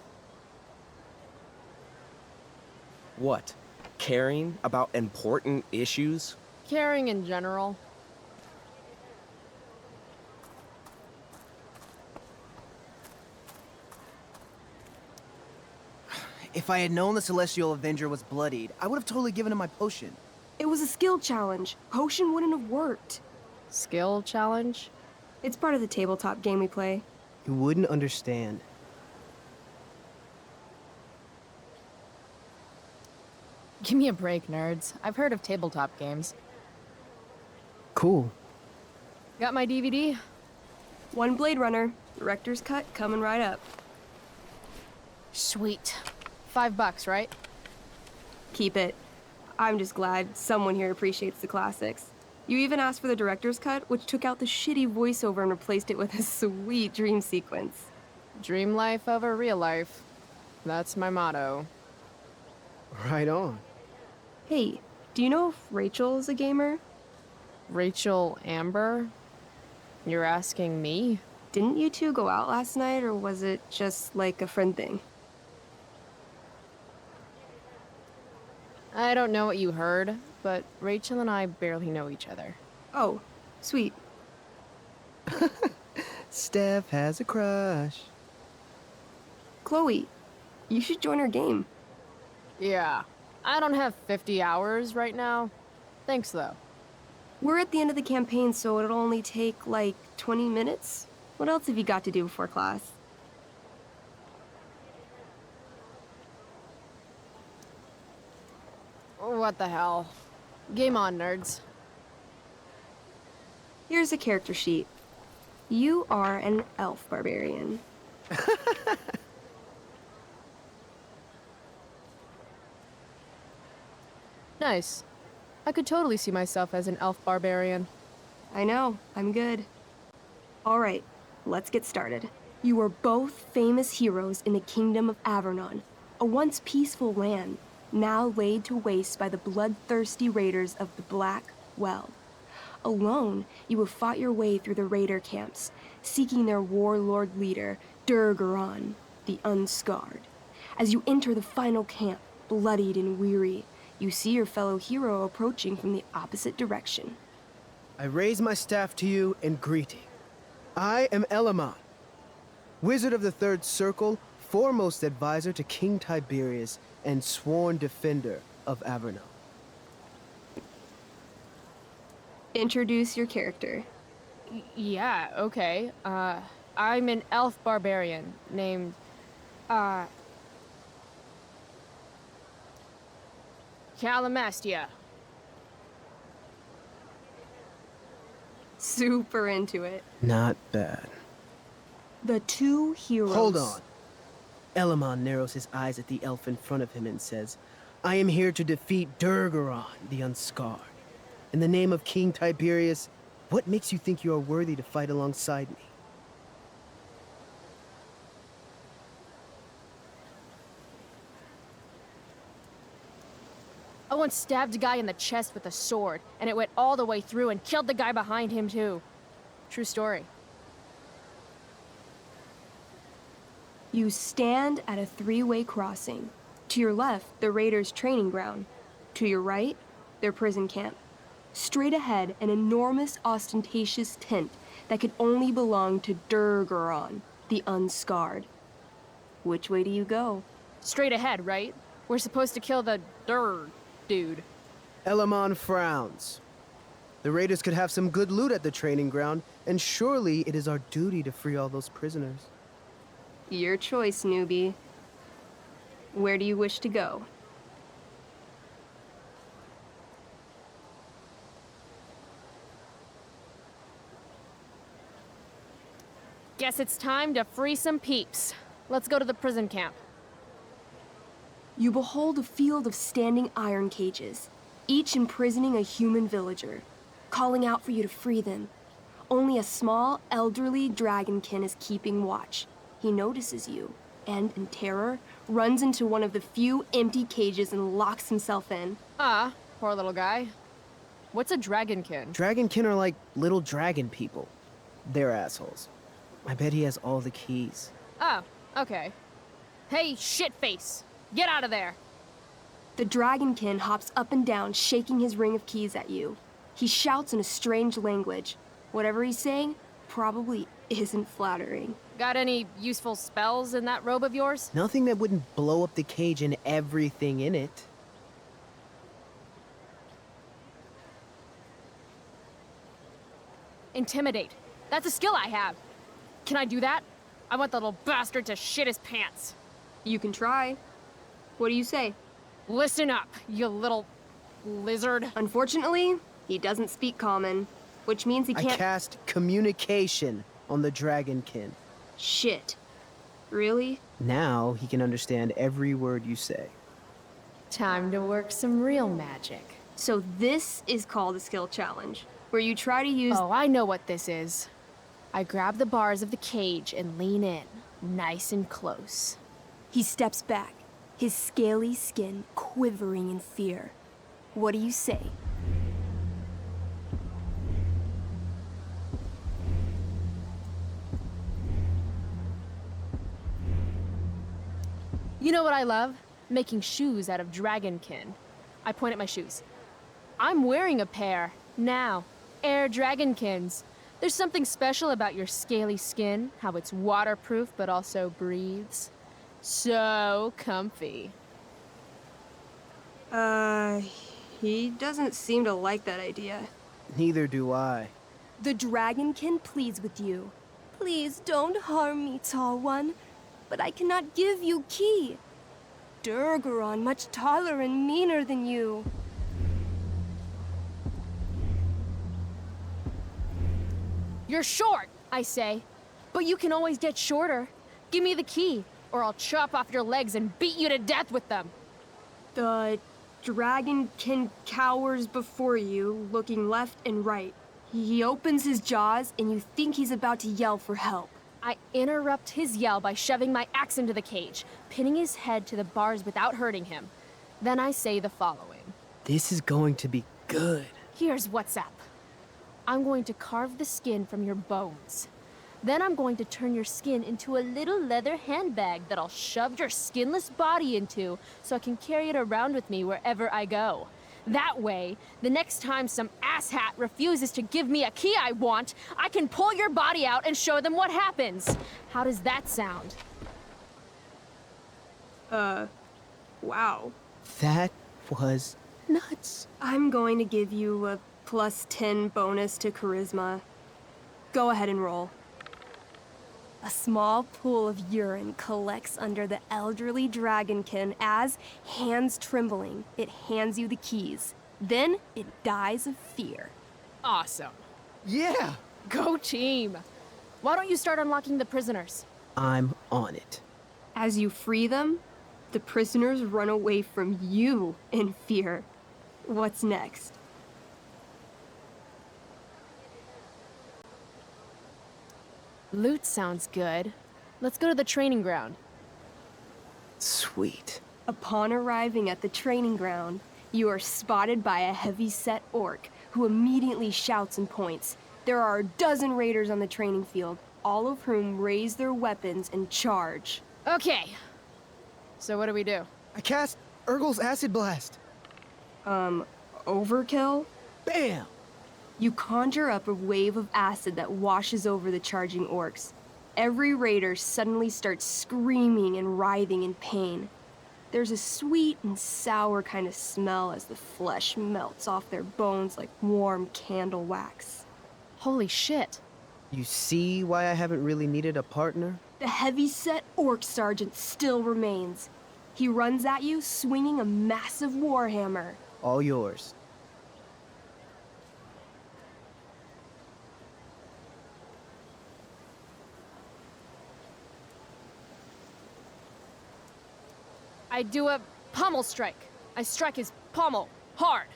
What? Caring about important issues? Caring in general. If I had known the Celestial Avenger was bloodied, I would have totally given him my potion. It was a skill challenge. Potion wouldn't have worked. Skill challenge? It's part of the tabletop game we play. You wouldn't understand. Give me a break, nerds. I've heard of tabletop games. Cool. Got my DVD? One Blade Runner. Director's cut coming right up. Sweet. $5, right? Keep it. I'm just glad someone here appreciates the classics. You even asked for the director's cut, which took out the shitty voiceover and replaced it with a sweet dream sequence. Dream life over real life. That's my motto. Right on. Hey, do you know if Rachel is a gamer? Rachel Amber? You're asking me? Didn't you two go out last night, or was it just like a friend thing? I don't know what you heard, but Rachel and I barely know each other. Oh, sweet. Steph has a crush. Chloe, you should join our game. Yeah, I don't have 50 hours right now. Thanks, though. We're at the end of the campaign, so it'll only take, like, 20 minutes. What else have you got to do before class? What the hell? Game on, nerds. Here's a character sheet. You are an elf barbarian. Nice. I could totally see myself as an elf barbarian. I know, I'm good. All right, let's get started. You are both famous heroes in the kingdom of Avernon, a once peaceful land, now laid to waste by the bloodthirsty raiders of the Black Well. Alone, you have fought your way through the raider camps, seeking their warlord leader, Durgaron, the Unscarred. As you enter the final camp, bloodied and weary, you see your fellow hero approaching from the opposite direction. I raise my staff to you in greeting. I am Elamon, Wizard of the Third Circle, foremost advisor to King Tiberius, and sworn defender of Averno. Introduce your character. Yeah, okay. I'm an elf barbarian named, Calamastia. Super into it. Not bad. The two heroes. Hold on. Elamon narrows his eyes at the elf in front of him and says, I am here to defeat Durgaron, the Unscarred. In the name of King Tiberius, what makes you think you are worthy to fight alongside me? I once stabbed a guy in the chest with a sword, and it went all the way through and killed the guy behind him too. True story. You stand at a three-way crossing. To your left, the Raiders' training ground. To your right, their prison camp. Straight ahead, an enormous, ostentatious tent that could only belong to Durgaron, the Unscarred. Which way do you go? Straight ahead, right? We're supposed to kill the dude. Elamon frowns. The Raiders could have some good loot at the training ground, and surely it is our duty to free all those prisoners. Your choice, newbie. Where do you wish to go? Guess it's time to free some peeps. Let's go to the prison camp. You behold a field of standing iron cages, each imprisoning a human villager, calling out for you to free them. Only a small, elderly dragonkin is keeping watch. He notices you, and in terror, runs into one of the few empty cages and locks himself in. Poor little guy. What's a dragonkin? Dragonkin are like little dragon people. They're assholes. I bet he has all the keys. Oh, okay. Hey, shitface! Get out of there! The dragonkin hops up and down, shaking his ring of keys at you. He shouts in a strange language. Whatever he's saying probably isn't flattering. Got any useful spells in that robe of yours? Nothing that wouldn't blow up the cage and everything in it. Intimidate. That's a skill I have. Can I do that? I want the little bastard to shit his pants. You can try. What do you say? Listen up, you little lizard. Unfortunately, he doesn't speak common, which means he can't— I cast communication on the dragonkin. Shit. Really? Now he can understand every word you say. Time to work some real magic. So this is called a skill challenge, where you try to use— Oh, I know what this is. I grab the bars of the cage and lean in, nice and close. He steps back, his scaly skin quivering in fear. What do you say? You know what I love? Making shoes out of dragonkin. I point at my shoes. I'm wearing a pair, now. Air dragonkins. There's something special about your scaly skin, how it's waterproof but also breathes. So comfy. He doesn't seem to like that idea. Neither do I. The dragonkin pleads with you. Please don't harm me, tall one. But I cannot give you key. Durgaron much taller and meaner than you. You're short, I say. But you can always get shorter. Give me the key, or I'll chop off your legs and beat you to death with them. The dragonkin cowers before you, looking left and right. He opens his jaws, and you think he's about to yell for help. I interrupt his yell by shoving my axe into the cage, pinning his head to the bars without hurting him. Then I say the following. This is going to be good. Here's what's up. I'm going to carve the skin from your bones. Then I'm going to turn your skin into a little leather handbag that I'll shove your skinless body into so I can carry it around with me wherever I go. That way, the next time some asshat refuses to give me a key I want, I can pull your body out and show them what happens. How does that sound? Wow. That was nuts. I'm going to give you a plus 10 bonus to charisma. Go ahead and roll. A small pool of urine collects under the elderly dragonkin as, hands trembling, it hands you the keys. Then it dies of fear. Awesome. Yeah! Go team! Why don't you start unlocking the prisoners? I'm on it. As you free them, the prisoners run away from you in fear. What's next? Loot sounds good. Let's go to the training ground. Sweet. Upon arriving at the training ground, you are spotted by a heavy-set orc who immediately shouts and points. There are a dozen raiders on the training field, all of whom raise their weapons and charge. Okay. So what do we do? I cast Urgel's Acid Blast. Overkill? Bam! You conjure up a wave of acid that washes over the charging orcs. Every raider suddenly starts screaming and writhing in pain. There's a sweet and sour kind of smell as the flesh melts off their bones like warm candle wax. Holy shit. You see why I haven't really needed a partner? The heavy-set orc sergeant still remains. He runs at you, swinging a massive warhammer. All yours. I do a pommel strike. I strike his pommel hard.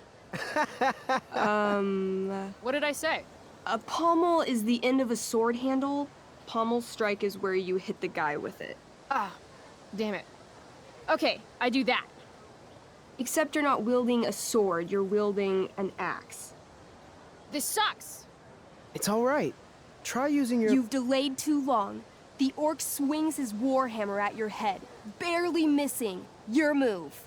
What did I say? A pommel is the end of a sword handle. Pommel strike is where you hit the guy with it. Ah, damn it. Okay, I do that. Except you're not wielding a sword, you're wielding an axe. This sucks. It's all right. Try using your... You've delayed too long. The orc swings his warhammer at your head, barely missing. Your move.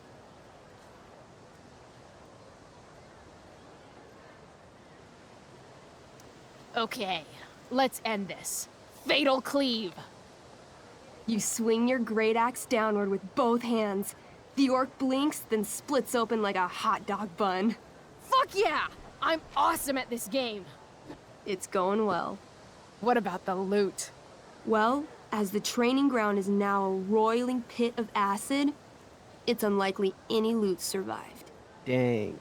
Okay, let's end this. Fatal cleave. You swing your great axe downward with both hands. The orc blinks, then splits open like a hot dog bun. Fuck yeah! I'm awesome at this game. It's going well. What about the loot? Well, as the training ground is now a roiling pit of acid, it's unlikely any loot survived. Dang.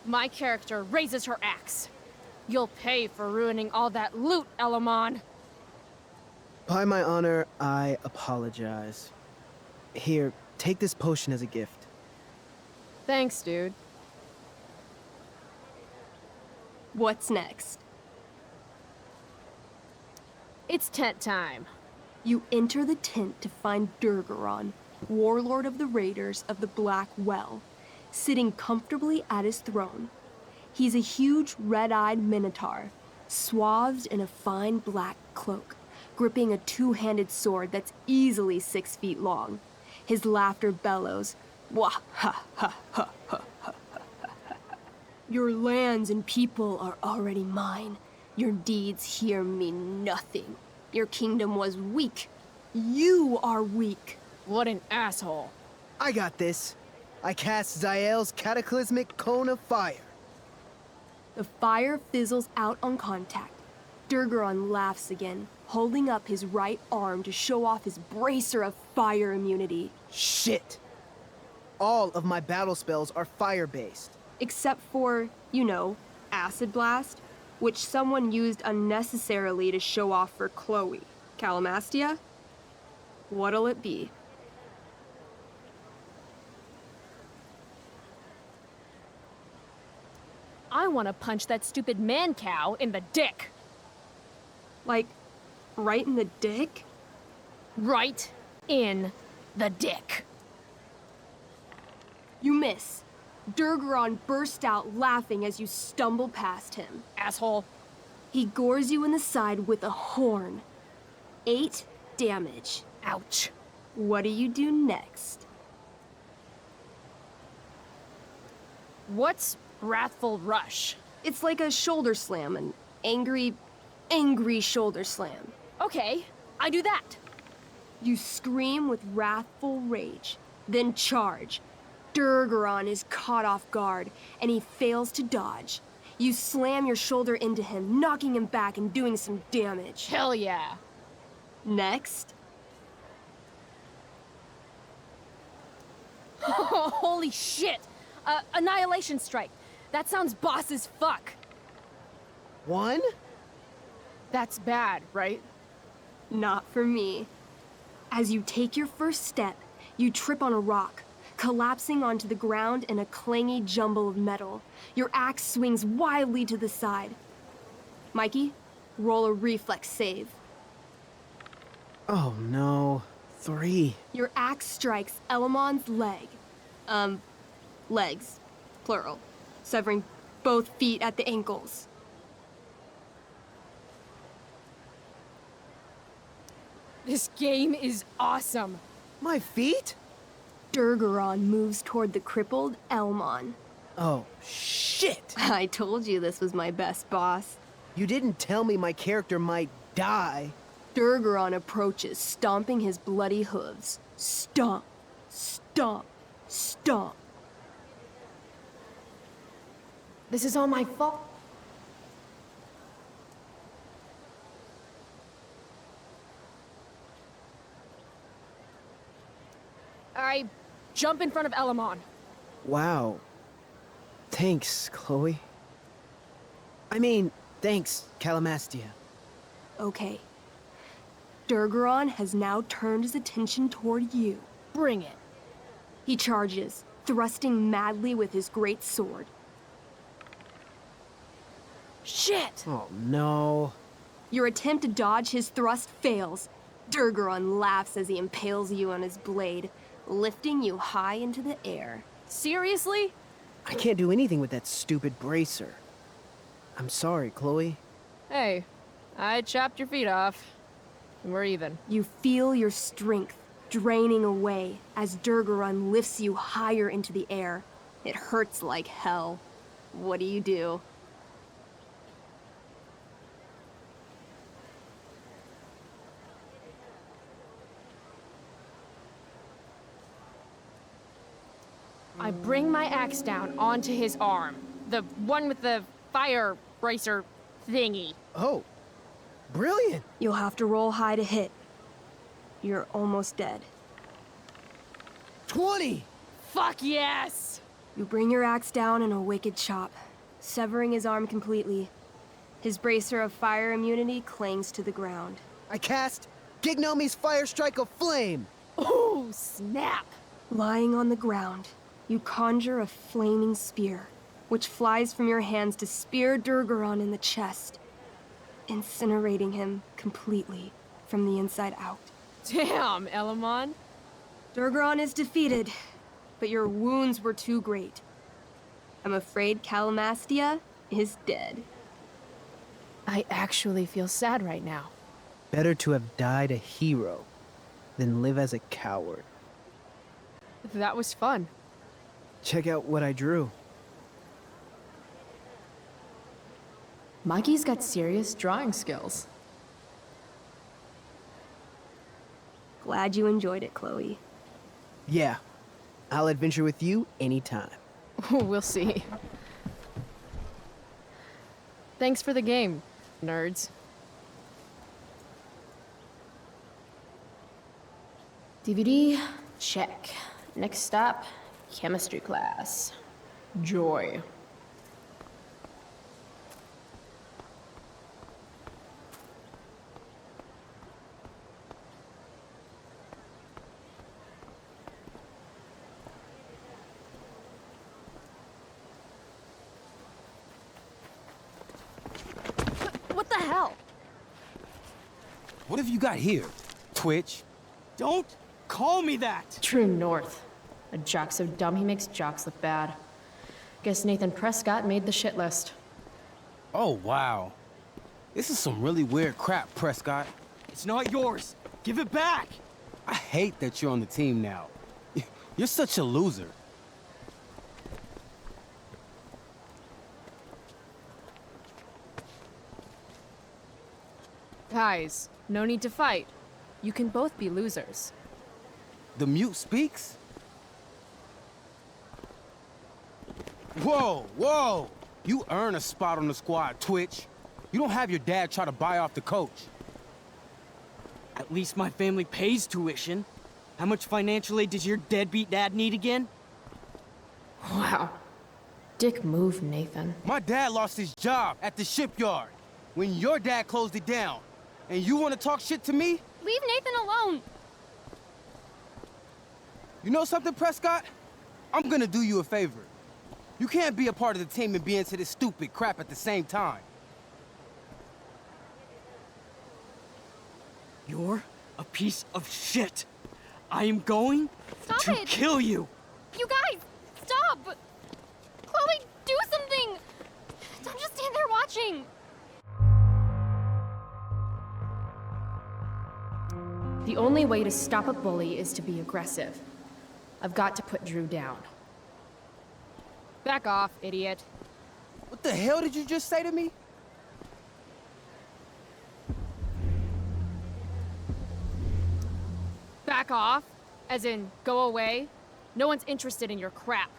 My character raises her axe. You'll pay for ruining all that loot, Elamon. By my honor, I apologize. Here, take this potion as a gift. Thanks, dude. What's next? It's tent time. You enter the tent to find Durgaron, warlord of the Raiders of the Black Well, sitting comfortably at his throne. He's a huge red-eyed minotaur, swathed in a fine black cloak, gripping a two-handed sword that's easily 6 feet long. His laughter bellows, wah ha ha ha ha ha ha. Your lands and people are already mine. Your deeds here mean nothing. Your kingdom was weak. You are weak. What an asshole. I got this. I cast Zael's cataclysmic cone of fire. The fire fizzles out on contact. Durgaron laughs again, holding up his right arm to show off his bracer of fire immunity. Shit! All of my battle spells are fire-based. Except for, you know, Acid Blast, which someone used unnecessarily to show off for Chloe. Calamastia? What'll it be? I want to punch that stupid man-cow in the dick. Like, right in the dick? Right in the dick. You miss. Durgaron bursts out laughing as you stumble past him. Asshole. He gores you in the side with a horn. 8 damage. Ouch. What do you do next? What's Wrathful Rush? It's like a shoulder slam, an angry shoulder slam. Okay, I do that. You scream with wrathful rage, then charge. Durgaron is caught off guard, and he fails to dodge. You slam your shoulder into him, knocking him back and doing some damage. Hell yeah. Next. Holy shit! Annihilation strike. That sounds boss as fuck. One? That's bad, right? Not for me. As you take your first step, you trip on a rock, collapsing onto the ground in a clangy jumble of metal. Your axe swings wildly to the side. Mikey, roll a reflex save. Oh no. 3. Your axe strikes Elamon's leg. Legs. Plural. Severing both feet at the ankles. This game is awesome. My feet? Durgaron moves toward the crippled Elmon. Oh, shit! I told you this was my best boss. You didn't tell me my character might die. Durgaron approaches, stomping his bloody hooves. Stomp, stomp, stomp. This is all my fault. I jump in front of Elamon. Wow. Thanks, Chloe. I mean, thanks, Calamastia. Okay. Durgaron has now turned his attention toward you. Bring it. He charges, thrusting madly with his great sword. Shit! Oh, no. Your attempt to dodge his thrust fails. Durgaron laughs as he impales you on his blade, lifting you high into the air. Seriously? I can't do anything with that stupid bracer. I'm sorry, Chloe. Hey, I chopped your feet off. And we're even. You feel your strength draining away as Durgaron lifts you higher into the air. It hurts like hell. What do? I bring my axe down onto his arm. The one with the fire bracer thingy. Oh, brilliant. You'll have to roll high to hit. You're almost dead. 20! Fuck yes! You bring your axe down in a wicked chop, severing his arm completely. His bracer of fire immunity clings to the ground. I cast Gignomi's Fire Strike of Flame! Oh, snap! Lying on the ground, you conjure a flaming spear, which flies from your hands to spear Durgaron in the chest, incinerating him completely from the inside out. Damn, Elamon. Durgaron is defeated, but your wounds were too great. I'm afraid Calamastia is dead. I actually feel sad right now. Better to have died a hero than live as a coward. That was fun. Check out what I drew. Mikey's got serious drawing skills. Glad you enjoyed it, Chloe. Yeah, I'll adventure with you anytime. We'll see. Thanks for the game, nerds. DVD, check. Next stop, chemistry class. Joy. What the hell? What have you got here? Twitch? Don't call me that! True north. A jock so dumb he makes jocks look bad. Guess Nathan Prescott made the shit list. Oh, wow. This is some really weird crap, Prescott. It's not yours. Give it back! I hate that you're on the team now. You're such a loser. Guys, no need to fight. You can both be losers. The mute speaks? Whoa, whoa! You earn a spot on the squad, Twitch. You don't have your dad try to buy off the coach. At least my family pays tuition. How much financial aid does your deadbeat dad need again? Wow. Dick move, Nathan. My dad lost his job at the shipyard when your dad closed it down. And you want to talk shit to me? Leave Nathan alone. You know something, Prescott? I'm gonna do you a favor. You can't be a part of the team and be into this stupid crap at the same time. You're a piece of shit. I am going Stop to it. kill you. You guys, stop! Chloe, do something! Don't just stand there watching! The only way to stop a bully is to be aggressive. I've got to put Drew down. Back off, idiot. What the hell did you just say to me? Back off? As in, go away? No one's interested in your crap.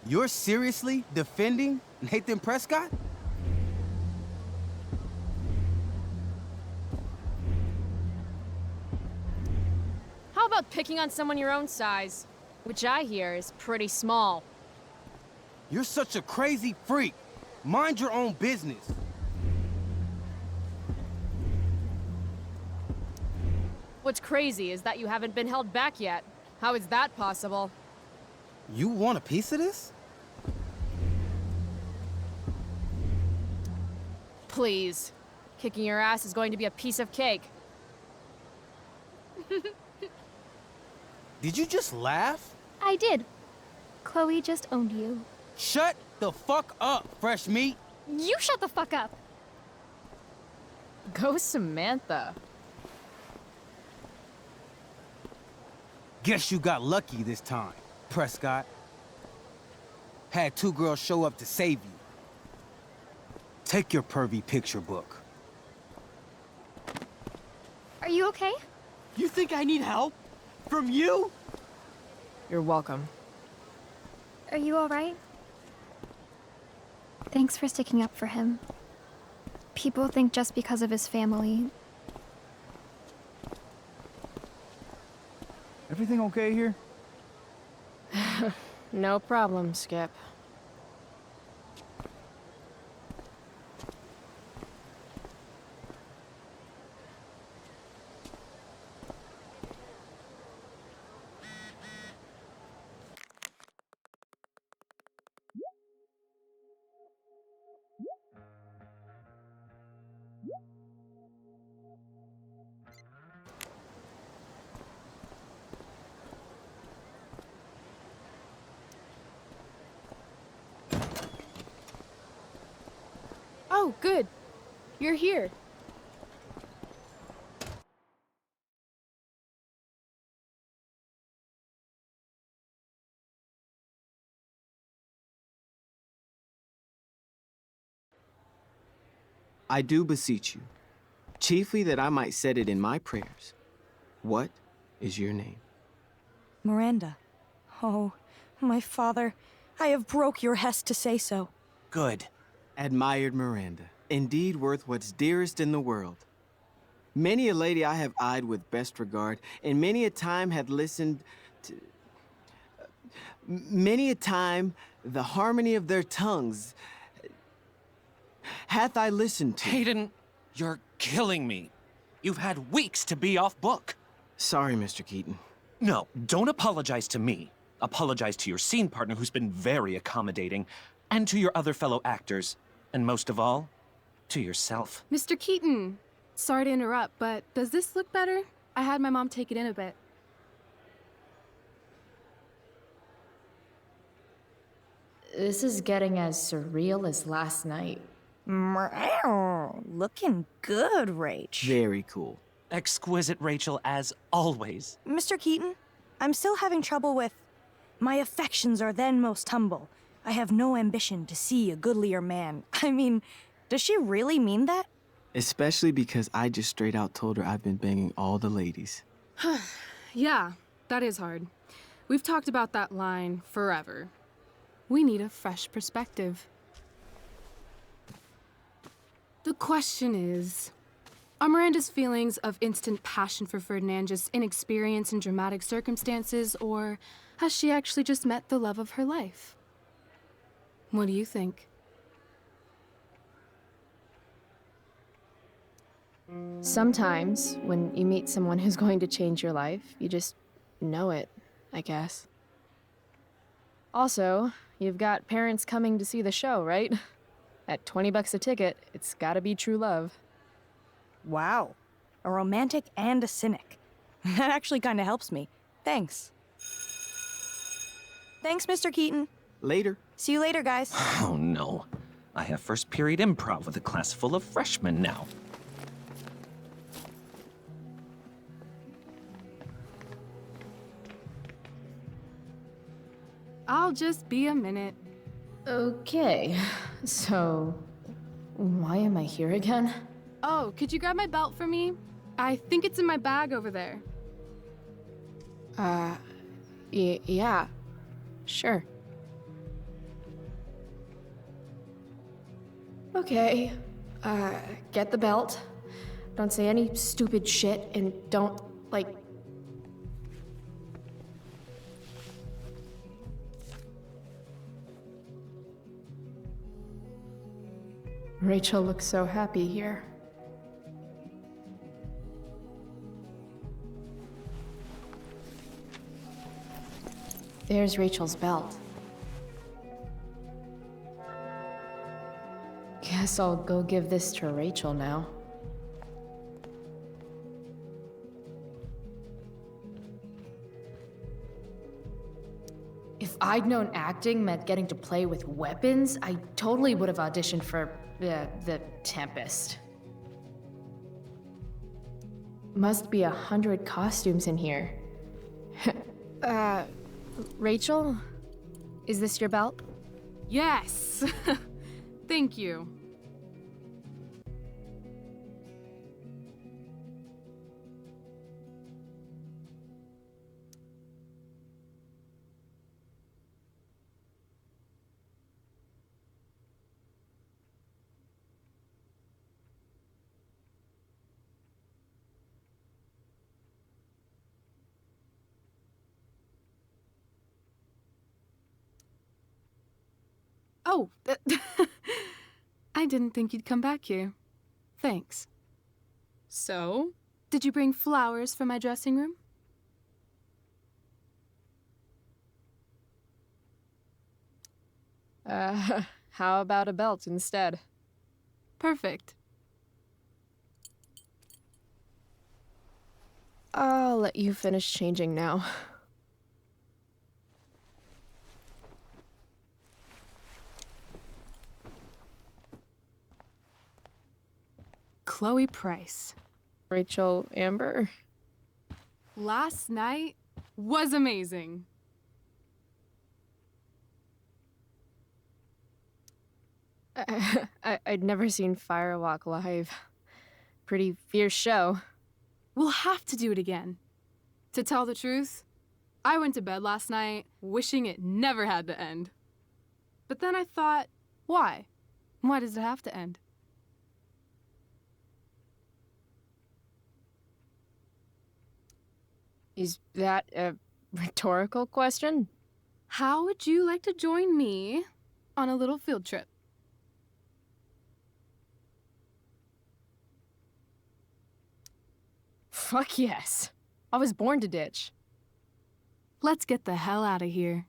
You're seriously defending Nathan Prescott? How about picking on someone your own size? Which I hear is pretty small. You're such a crazy freak. Mind your own business. What's crazy is that you haven't been held back yet. How is that possible? You want a piece of this? Please. Kicking your ass is going to be a piece of cake. Did you just laugh? I did. Chloe just owned you. Shut the fuck up, fresh meat. You shut the fuck up! Go Samantha. Guess you got lucky this time, Prescott. Had two girls show up to save you. Take your pervy picture book. Are you okay? You think I need help? From you? You're welcome. Are you alright? Thanks for sticking up for him. People think just because of his family. Everything okay here? No problem, Skip. Oh, good. You're here. I do beseech you, chiefly that I might set it in my prayers. What is your name? Miranda. Oh, my father, I have broke your hest to say so. Good. Admired Miranda, indeed worth what's dearest in the world. Many a lady I have eyed with best regard, and many a time had listened to... many a time the harmony of their tongues hath I listened to. Hayden, you're killing me. You've had weeks to be off book. Sorry, Mr. Keaton. No, don't apologize to me. Apologize to your scene partner who's been very accommodating, and to your other fellow actors, and most of all, to yourself. Mr. Keaton, sorry to interrupt, but does this look better? I had my mom take it in a bit. This is getting as surreal as last night. Looking good, Rach. Very cool. Exquisite, Rachel, as always. Mr. Keaton, I'm still having trouble with... My affections are then most humble. I have no ambition to see a goodlier man. I mean, does she really mean that? Especially because I just straight out told her I've been banging all the ladies. Yeah, that is hard. We've talked about that line forever. We need a fresh perspective. The question is, are Miranda's feelings of instant passion for Ferdinand just inexperience in dramatic circumstances, or has she actually just met the love of her life? What do you think? Sometimes, when you meet someone who's going to change your life, you just know it, I guess. Also, you've got parents coming to see the show, right? At $20 a ticket, it's gotta be true love. Wow. A romantic and a cynic. That actually kind of helps me. Thanks. Thanks, Mr. Keaton. Later. See you later, guys. Oh no. I have first period improv with a class full of freshmen now. I'll just be a minute. Okay, so why am I here again? Oh, could you grab my belt for me? I think it's in my bag over there. Yeah, sure. Okay, get the belt. Don't say any stupid shit, and don't, like... Rachel looks so happy here. There's Rachel's belt. Guess I'll go give this to Rachel now. If I'd known acting meant getting to play with weapons, I totally would have auditioned for the Tempest. Must be 100 costumes in here. Rachel? Is this your belt? Yes! Thank you. Oh, I didn't think you'd come back here. Thanks. So, did you bring flowers for my dressing room? How about a belt instead? Perfect. I'll let you finish changing now. Chloe Price. Rachel Amber. Last night was amazing. I'd never seen Firewalk live. Pretty fierce show. We'll have to do it again. To tell the truth, I went to bed last night wishing it never had to end. But then I thought, why? Why does it have to end? Is that a rhetorical question? How would you like to join me on a little field trip? Fuck yes. I was born to ditch. Let's get the hell out of here.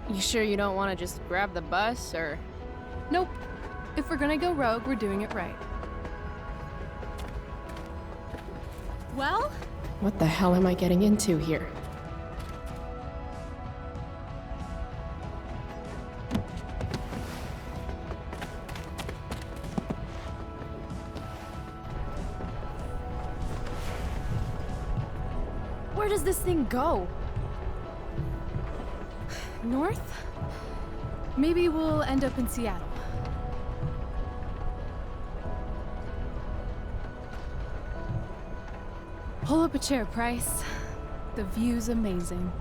You sure you don't want to just grab the bus, or...? Nope. If we're gonna go rogue, we're doing it right. Well? What the hell am I getting into here? Where does this thing go? North? Maybe we'll end up in Seattle. Pull up a chair, Price. The view's amazing.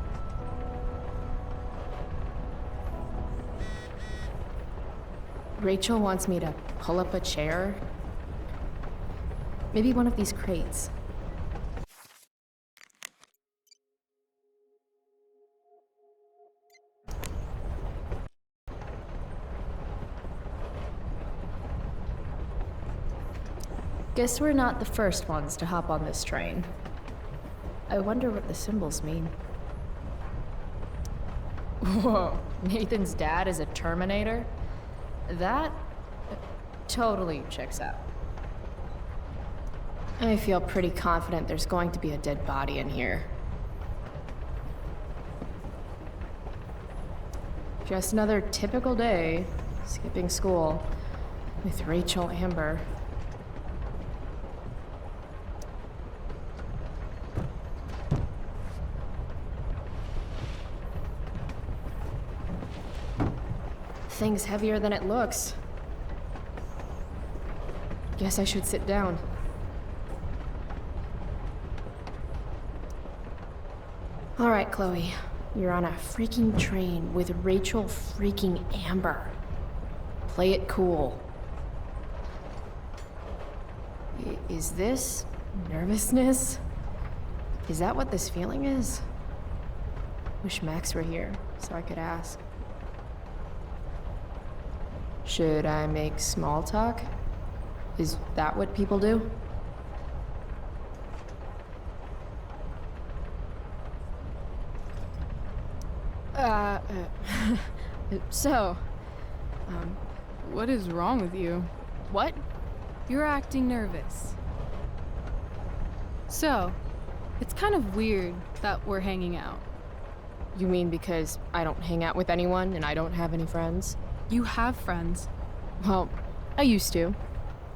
Rachel wants me to pull up a chair. Maybe one of these crates. Guess we're not the first ones to hop on this train. I wonder what the symbols mean. Whoa, Nathan's dad is a Terminator? That totally checks out. I feel pretty confident there's going to be a dead body in here. Just another typical day, skipping school, with Rachel Amber. Thing's heavier than it looks. Guess I should sit down. All right, Chloe. You're on a freaking train with Rachel freaking Amber. Play it cool. Is this nervousness? Is that what this feeling is? Wish Max were here so I could ask. Should I make small talk? Is that what people do? So, what is wrong with you? What? You're acting nervous. So, it's kind of weird that we're hanging out. You mean because I don't hang out with anyone and I don't have any friends? You have friends. Well, I used to.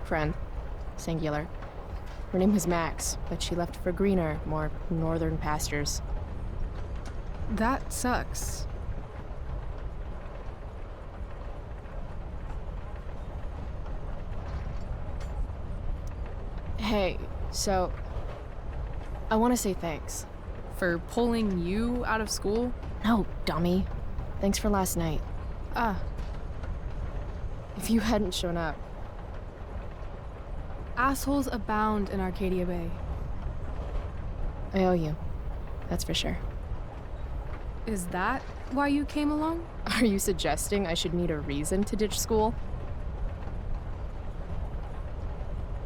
Friend. Singular. Her name was Max, but she left for greener, more northern pastures. That sucks. Hey, so I want to say thanks. For pulling you out of school? No, dummy. Thanks for last night. Ah. If you hadn't shown up. Assholes abound in Arcadia Bay. I owe you. That's for sure. Is that why you came along? Are you suggesting I should need a reason to ditch school?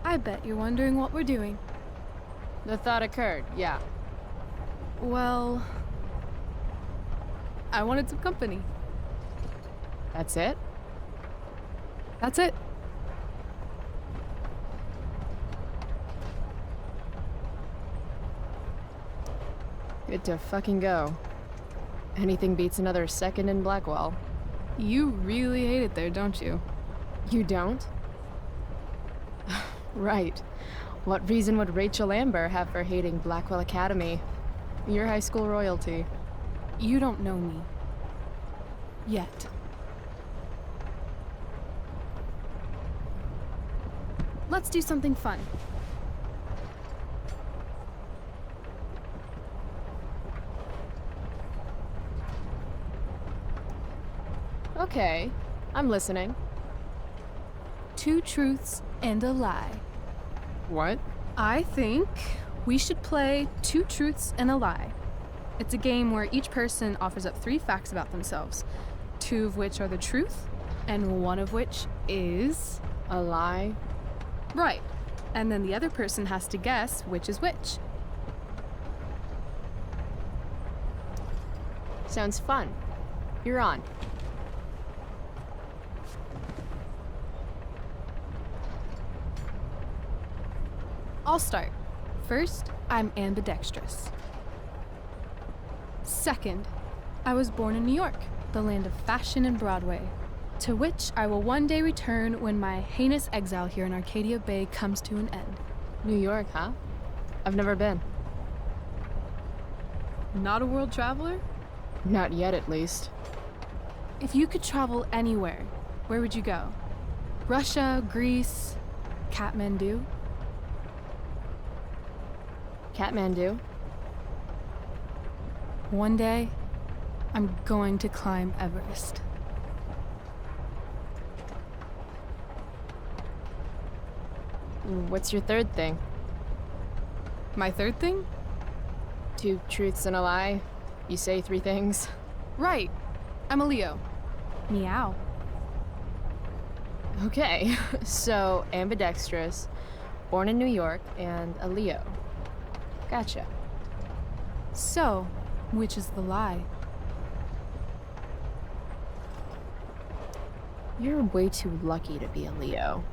I bet you're wondering what we're doing. The thought occurred, yeah. Well, I wanted some company. That's it? That's it. Good to fucking go. Anything beats another second in Blackwell. You really hate it there, don't you? You don't? Right. What reason would Rachel Amber have for hating Blackwell Academy? Your high school royalty. You don't know me. Yet. Let's do something fun. Okay, I'm listening. 2 truths and a lie. What? I think we should play 2 truths and a lie. It's a game where each person offers up 3 facts about themselves, 2 of which are the truth, and 1 of which is... a lie? Right. And then the other person has to guess which is which. Sounds fun. You're on. I'll start. First, I'm ambidextrous. Second, I was born in New York, the land of fashion and Broadway, to which I will one day return when my heinous exile here in Arcadia Bay comes to an end. New York, huh? I've never been. Not a world traveler? Not yet, at least. If you could travel anywhere, where would you go? Russia, Greece, Kathmandu? Kathmandu? One day, I'm going to climb Everest. What's your third thing? My third thing? 2 truths and a lie. You say 3 things. Right. I'm a Leo. Meow. Okay, so ambidextrous, born in New York, and a Leo. Gotcha. So, which is the lie? You're way too lucky to be a Leo.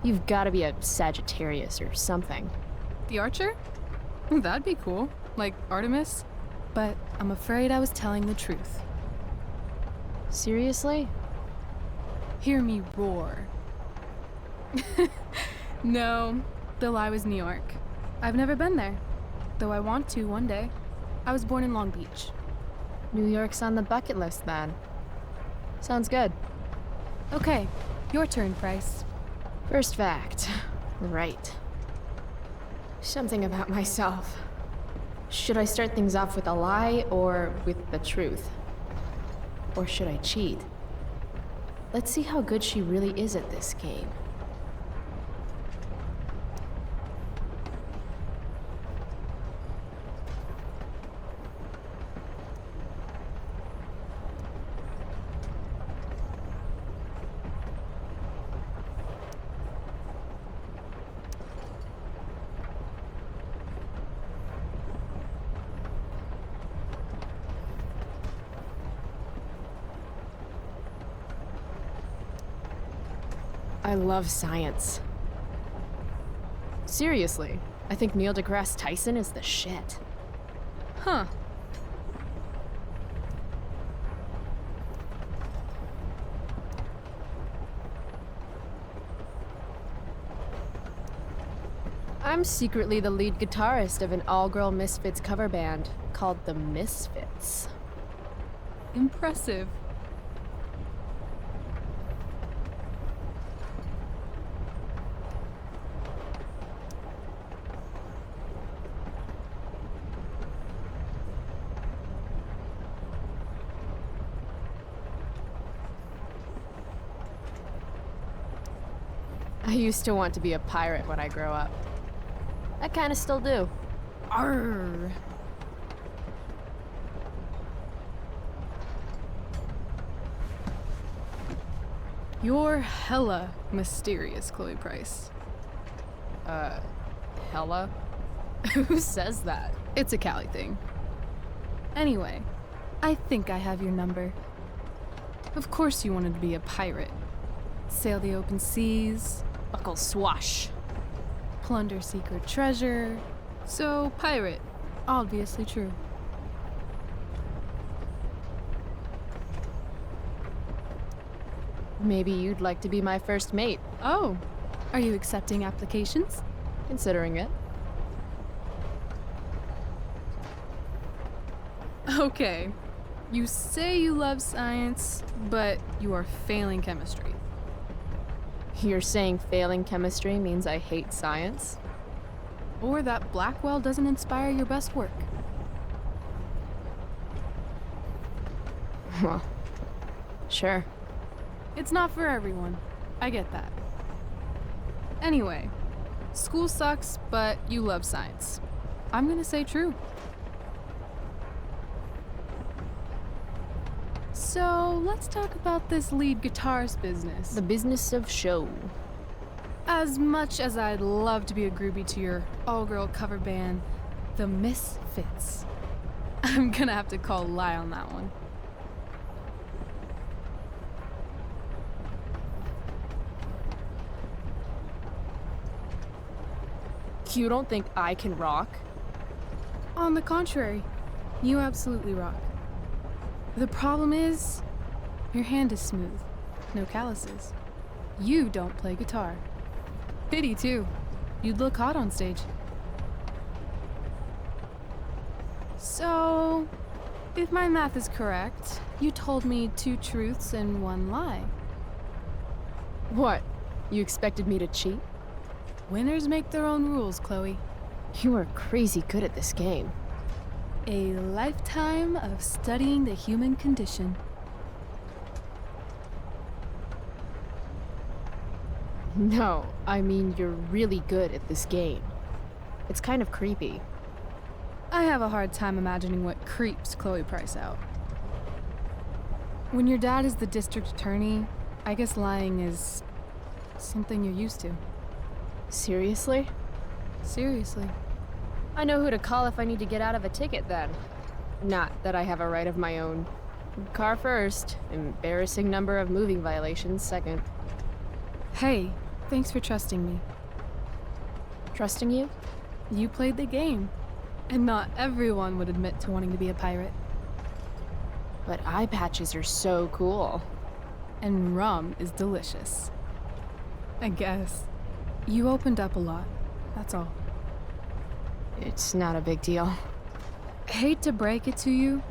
You've got to be a Sagittarius or something. The Archer? That'd be cool. Like Artemis. But I'm afraid I was telling the truth. Seriously? Hear me roar. No, the lie was New York. I've never been there, though I want to one day. I was born in Long Beach. New York's on the bucket list then. Sounds good. Okay, your turn, Price. First fact. Right. Something about myself. Should I start things off with a lie or with the truth? Or should I cheat? Let's see how good she really is at this game. I love science. Seriously, I think Neil deGrasse Tyson is the shit. Huh. I'm secretly the lead guitarist of an all-girl Misfits cover band called the Misfits. Impressive. I used to want to be a pirate when I grow up. I kinda still do. Arr. You're hella mysterious, Chloe Price. Hella? Who says that? It's a Cali thing. Anyway, I think I have your number. Of course you wanted to be a pirate. Sail the open seas, Buckle swash. plunder secret treasure. So, pirate. Obviously true. Maybe you'd like to be my first mate. Oh, are you accepting applications? Considering it. Okay. You say you love science, but you are failing chemistry. You're saying failing chemistry means I hate science? Or that Blackwell doesn't inspire your best work. Well, sure. It's not for everyone. I get that. Anyway, school sucks, but you love science. I'm gonna say true. So, let's talk about this lead guitarist business. The business of show. As much as I'd love to be a groupie to your all-girl cover band, the Misfits, I'm gonna have to call a lie on that one. You don't think I can rock? On the contrary, you absolutely rock. The problem is, your hand is smooth, no calluses. You don't play guitar. Pity too. You'd look hot on stage. So, if my math is correct, you told me 2 truths and 1 lie. What? You expected me to cheat? Winners make their own rules, Chloe. You are crazy good at this game. A lifetime of studying the human condition. No, I mean you're really good at this game. It's kind of creepy. I have a hard time imagining what creeps Chloe Price out. When your dad is the district attorney, I guess lying is something you're used to. Seriously? Seriously. I know who to call if I need to get out of a ticket then. Not that I have a right of my own. Car first, embarrassing number of moving violations second. Hey, thanks for trusting me. Trusting you? You played the game. And not everyone would admit to wanting to be a pirate. But eye patches are so cool. And rum is delicious. I guess. You opened up a lot, that's all. It's not a big deal. Hate to break it to you,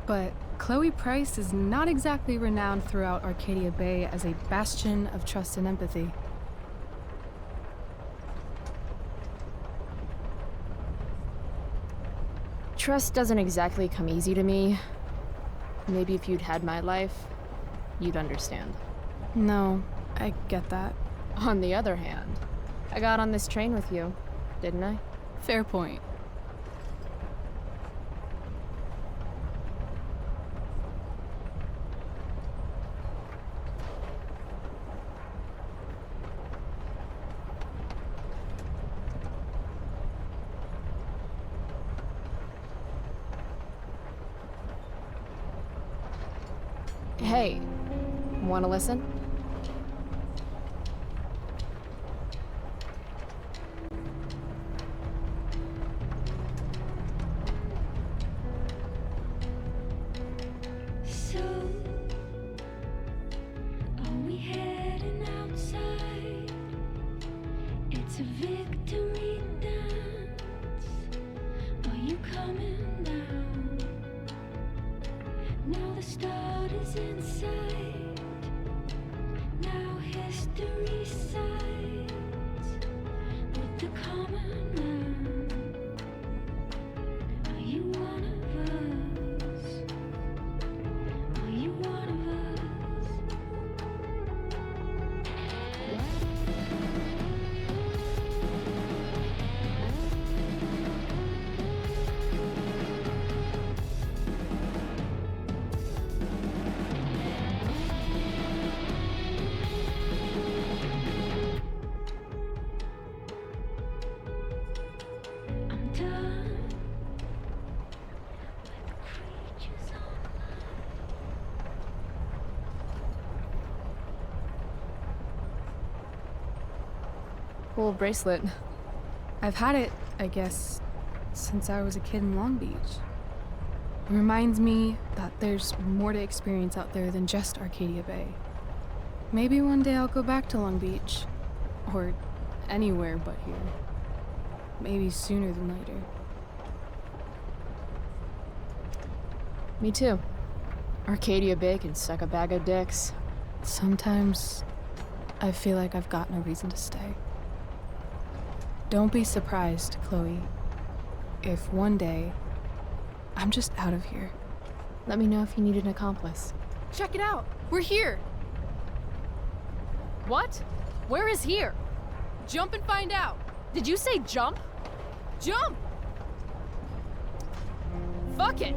but Chloe Price is not exactly renowned throughout Arcadia Bay as a bastion of trust and empathy. Trust doesn't exactly come easy to me. Maybe if you'd had my life, you'd understand. No, I get that. On the other hand, I got on this train with you, didn't I? Fair point. Hey, wanna listen? So, are we heading outside? It's a victory dance. Are you coming down? Now the start is in sight. Now history sides with the common man. Are you one of us? Are you one of us? I'm done with creatures online. Cool bracelet. I've had it, I guess, since I was a kid in Long Beach. It reminds me that there's more to experience out there than just Arcadia Bay. Maybe one day I'll go back to Long Beach. Or anywhere but here. Maybe sooner than later. Me too. Arcadia Bay can suck a bag of dicks. Sometimes I feel like I've got no reason to stay. Don't be surprised, Chloe, if one day I'm just out of here. Let me know if you need an accomplice. Check it out. We're here. What? Where is here? Jump and find out. Did you say jump? Jump! Fuck it.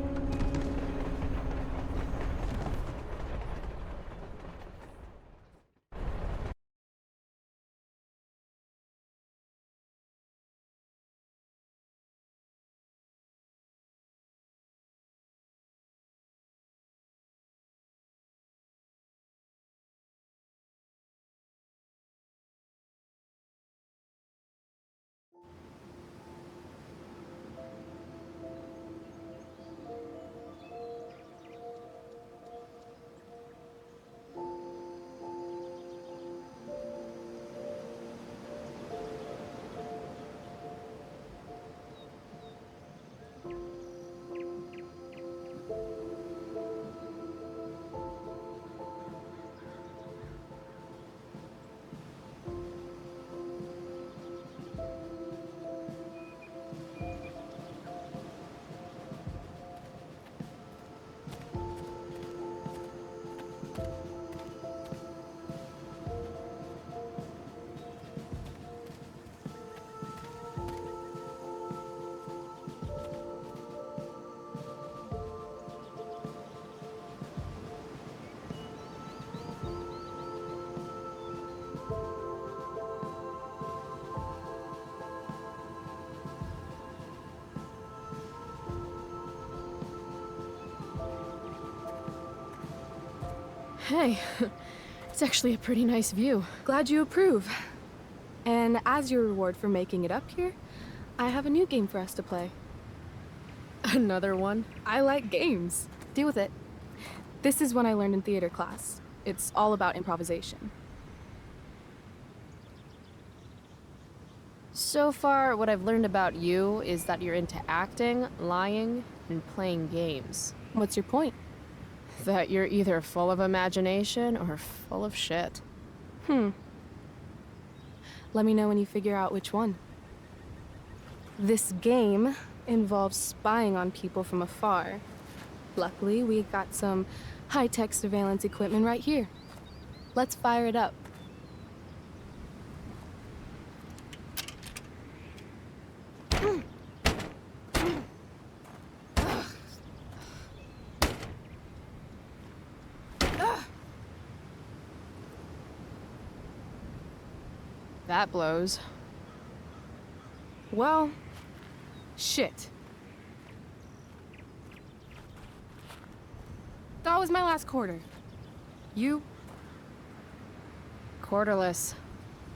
Hey, it's actually a pretty nice view. Glad you approve. And as your reward for making it up here, I have a new game for us to play. Another one? I like games. Deal with it. This is one I learned in theater class. It's all about improvisation. So far, what I've learned about you is that you're into acting, lying, and playing games. What's your point? That you're either full of imagination or full of shit. Let me know when you figure out which one. This game involves spying on people from afar. Luckily, we got some high-tech surveillance equipment right here. Let's fire it up. That blows. Well, shit. That was my last quarter. You? Quarterless.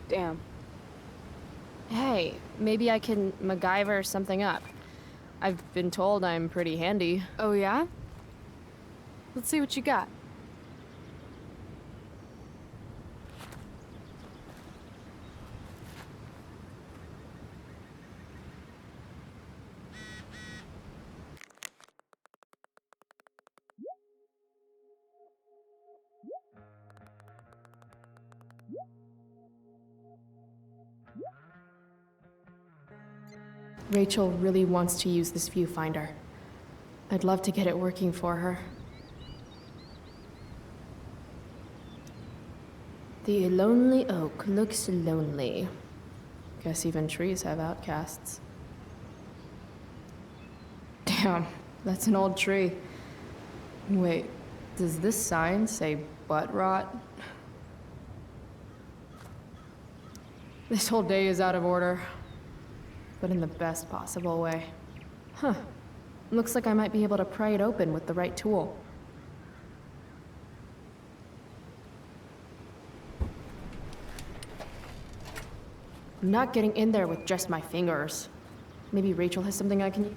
Damn. Hey, maybe I can MacGyver something up. I've been told I'm pretty handy. Oh yeah? Let's see what you got. Rachel really wants to use this viewfinder. I'd love to get it working for her. The lonely oak looks lonely. Guess even trees have outcasts. Damn, that's an old tree. Wait, does this sign say butt rot? This whole day is out of order, but in the best possible way. Huh. Looks like I might be able to pry it open with the right tool. I'm not getting in there with just my fingers. Maybe Rachel has something I can use.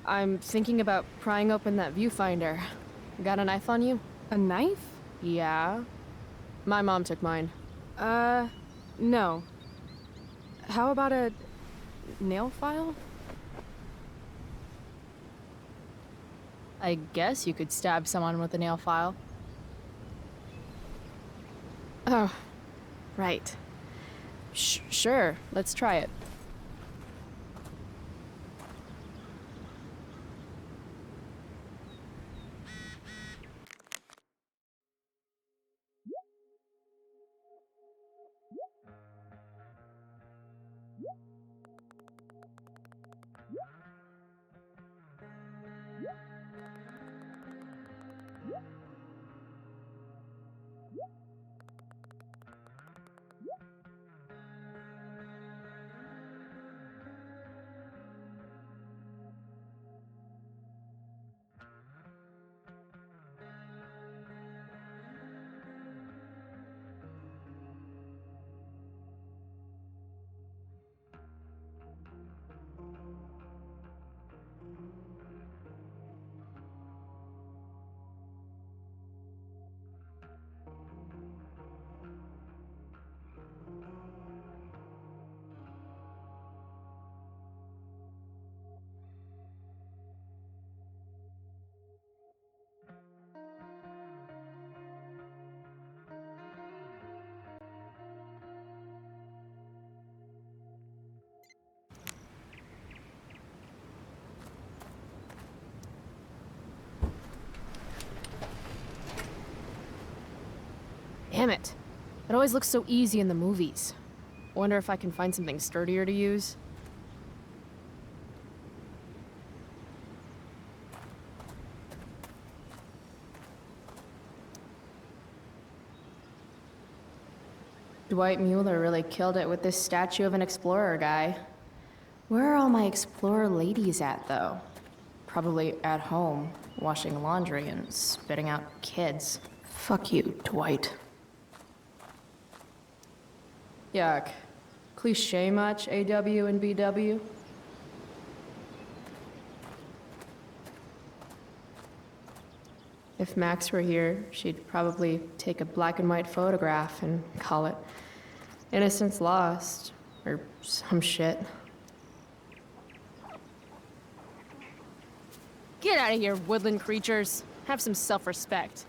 I'm thinking about prying open that viewfinder. Got a knife on you? A knife? Yeah. My mom took mine. No. How about a nail file? I guess you could stab someone with a nail file. Oh, right. Sure, let's try it. Damn it. It always looks so easy in the movies. Wonder if I can find something sturdier to use. Dwight Mueller really killed it with this statue of an explorer guy. Where are all my explorer ladies at, though? Probably at home, washing laundry and spitting out kids. Fuck you, Dwight. Yuck. Cliche much, AW and BW? If Max were here, she'd probably take a black and white photograph and call it Innocence Lost, or some shit. Get out of here, woodland creatures. Have some self-respect.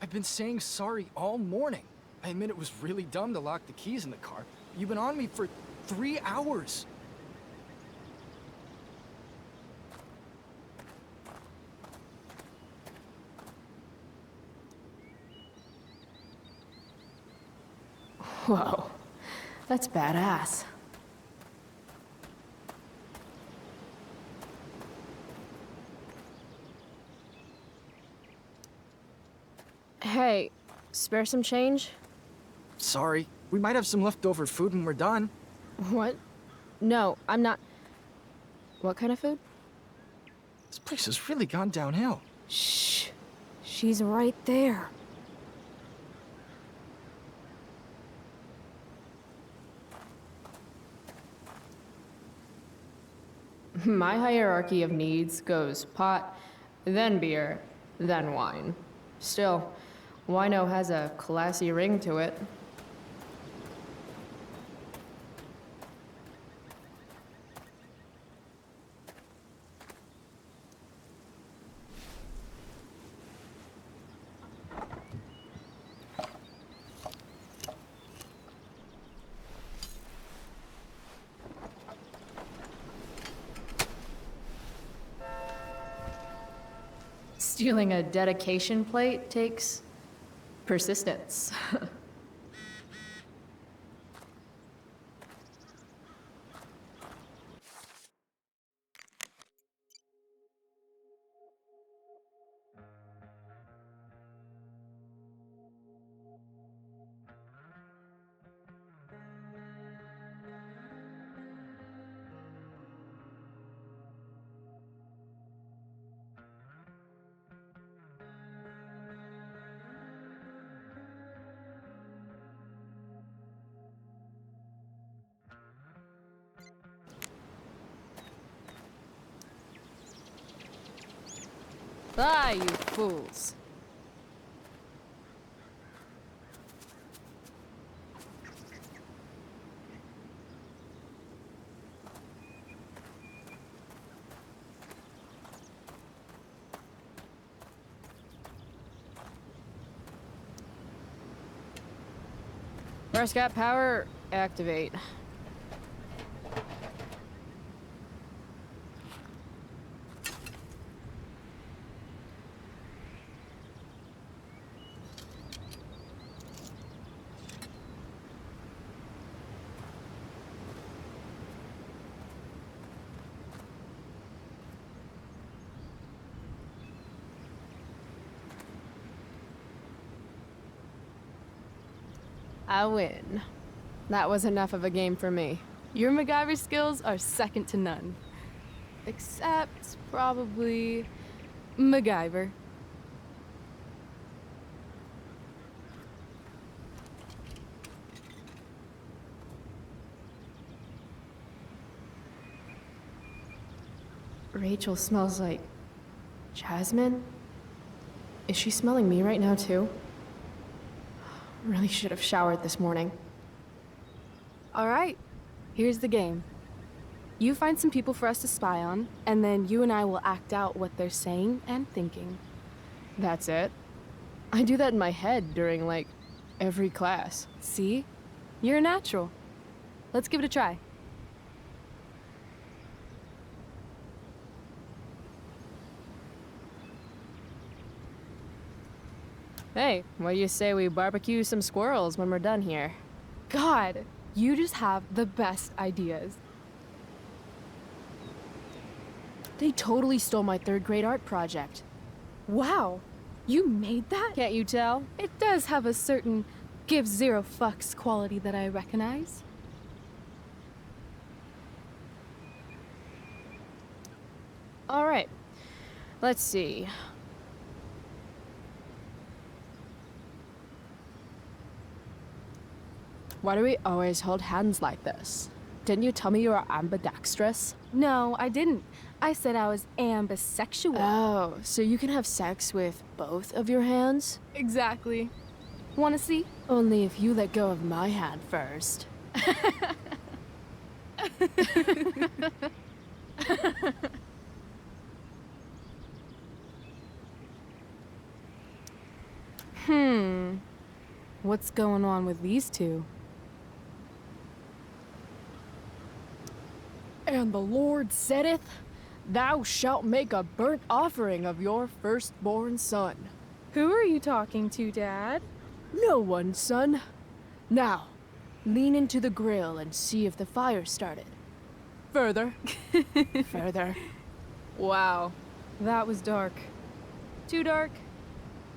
I've been saying sorry all morning. I admit it was really dumb to lock the keys in the car. You've been on me for 3 hours. Whoa, that's badass. Hey, spare some change? Sorry. We might have some leftover food when we're done. What? No, I'm not. What kind of food? This place has really gone downhill. Shh. She's right there. My hierarchy of needs goes pot, then beer, then wine. Still, wino has a classy ring to it. Stealing a dedication plate takes persistence. Ah, you fools. First got power, activate. I win. That was enough of a game for me. Your MacGyver skills are second to none. Except, probably, MacGyver. Rachel smells like jasmine? Is she smelling me right now, too? Really should have showered this morning. All right, here's the game. You find some people for us to spy on, and then you and I will act out what they're saying and thinking. That's it? I do that in my head during, like, every class. See? You're a natural. Let's give it a try. Hey, what do you say we barbecue some squirrels when we're done here? God, you just have the best ideas. They totally stole my 3rd grade art project. Wow, you made that? Can't you tell? It does have a certain give zero fucks quality that I recognize. All right, let's see. Why do we always hold hands like this? Didn't you tell me you were ambidextrous? No, I didn't. I said I was ambisexual. Oh, so you can have sex with both of your hands? Exactly. Wanna see? Only if you let go of my hand first. What's going on with these two? And the Lord saith, Thou shalt make a burnt offering of your firstborn son. Who are you talking to, Dad? No one, son. Now, lean into the grill and see if the fire started. Further. Further. Wow, that was dark. Too dark?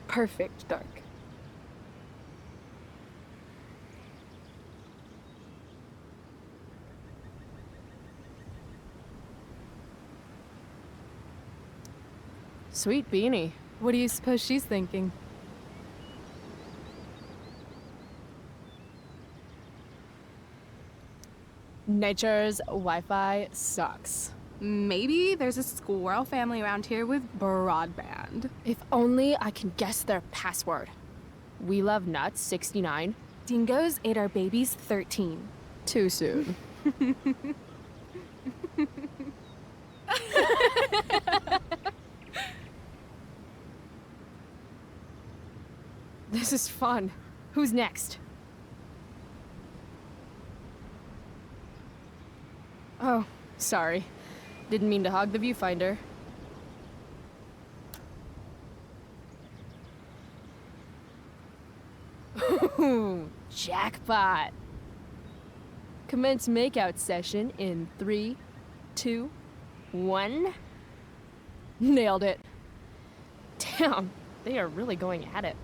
Perfect dark. Sweet beanie. What do you suppose she's thinking? Nature's Wi-Fi sucks. Maybe there's a squirrel family around here with broadband. If only I can guess their password. We love nuts, 69. Dingoes ate our babies, 13. Too soon. This is fun. Who's next? Oh, sorry. Didn't mean to hog the viewfinder. Ooh, jackpot. Commence makeout session in 3, 2, 1. Nailed it. Damn, they are really going at it.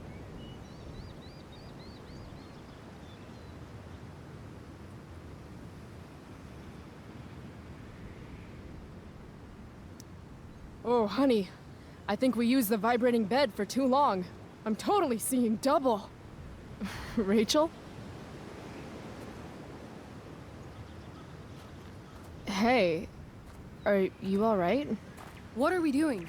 Oh, honey, I think we used the vibrating bed for too long. I'm totally seeing double. Rachel? Hey, are you all right? What are we doing?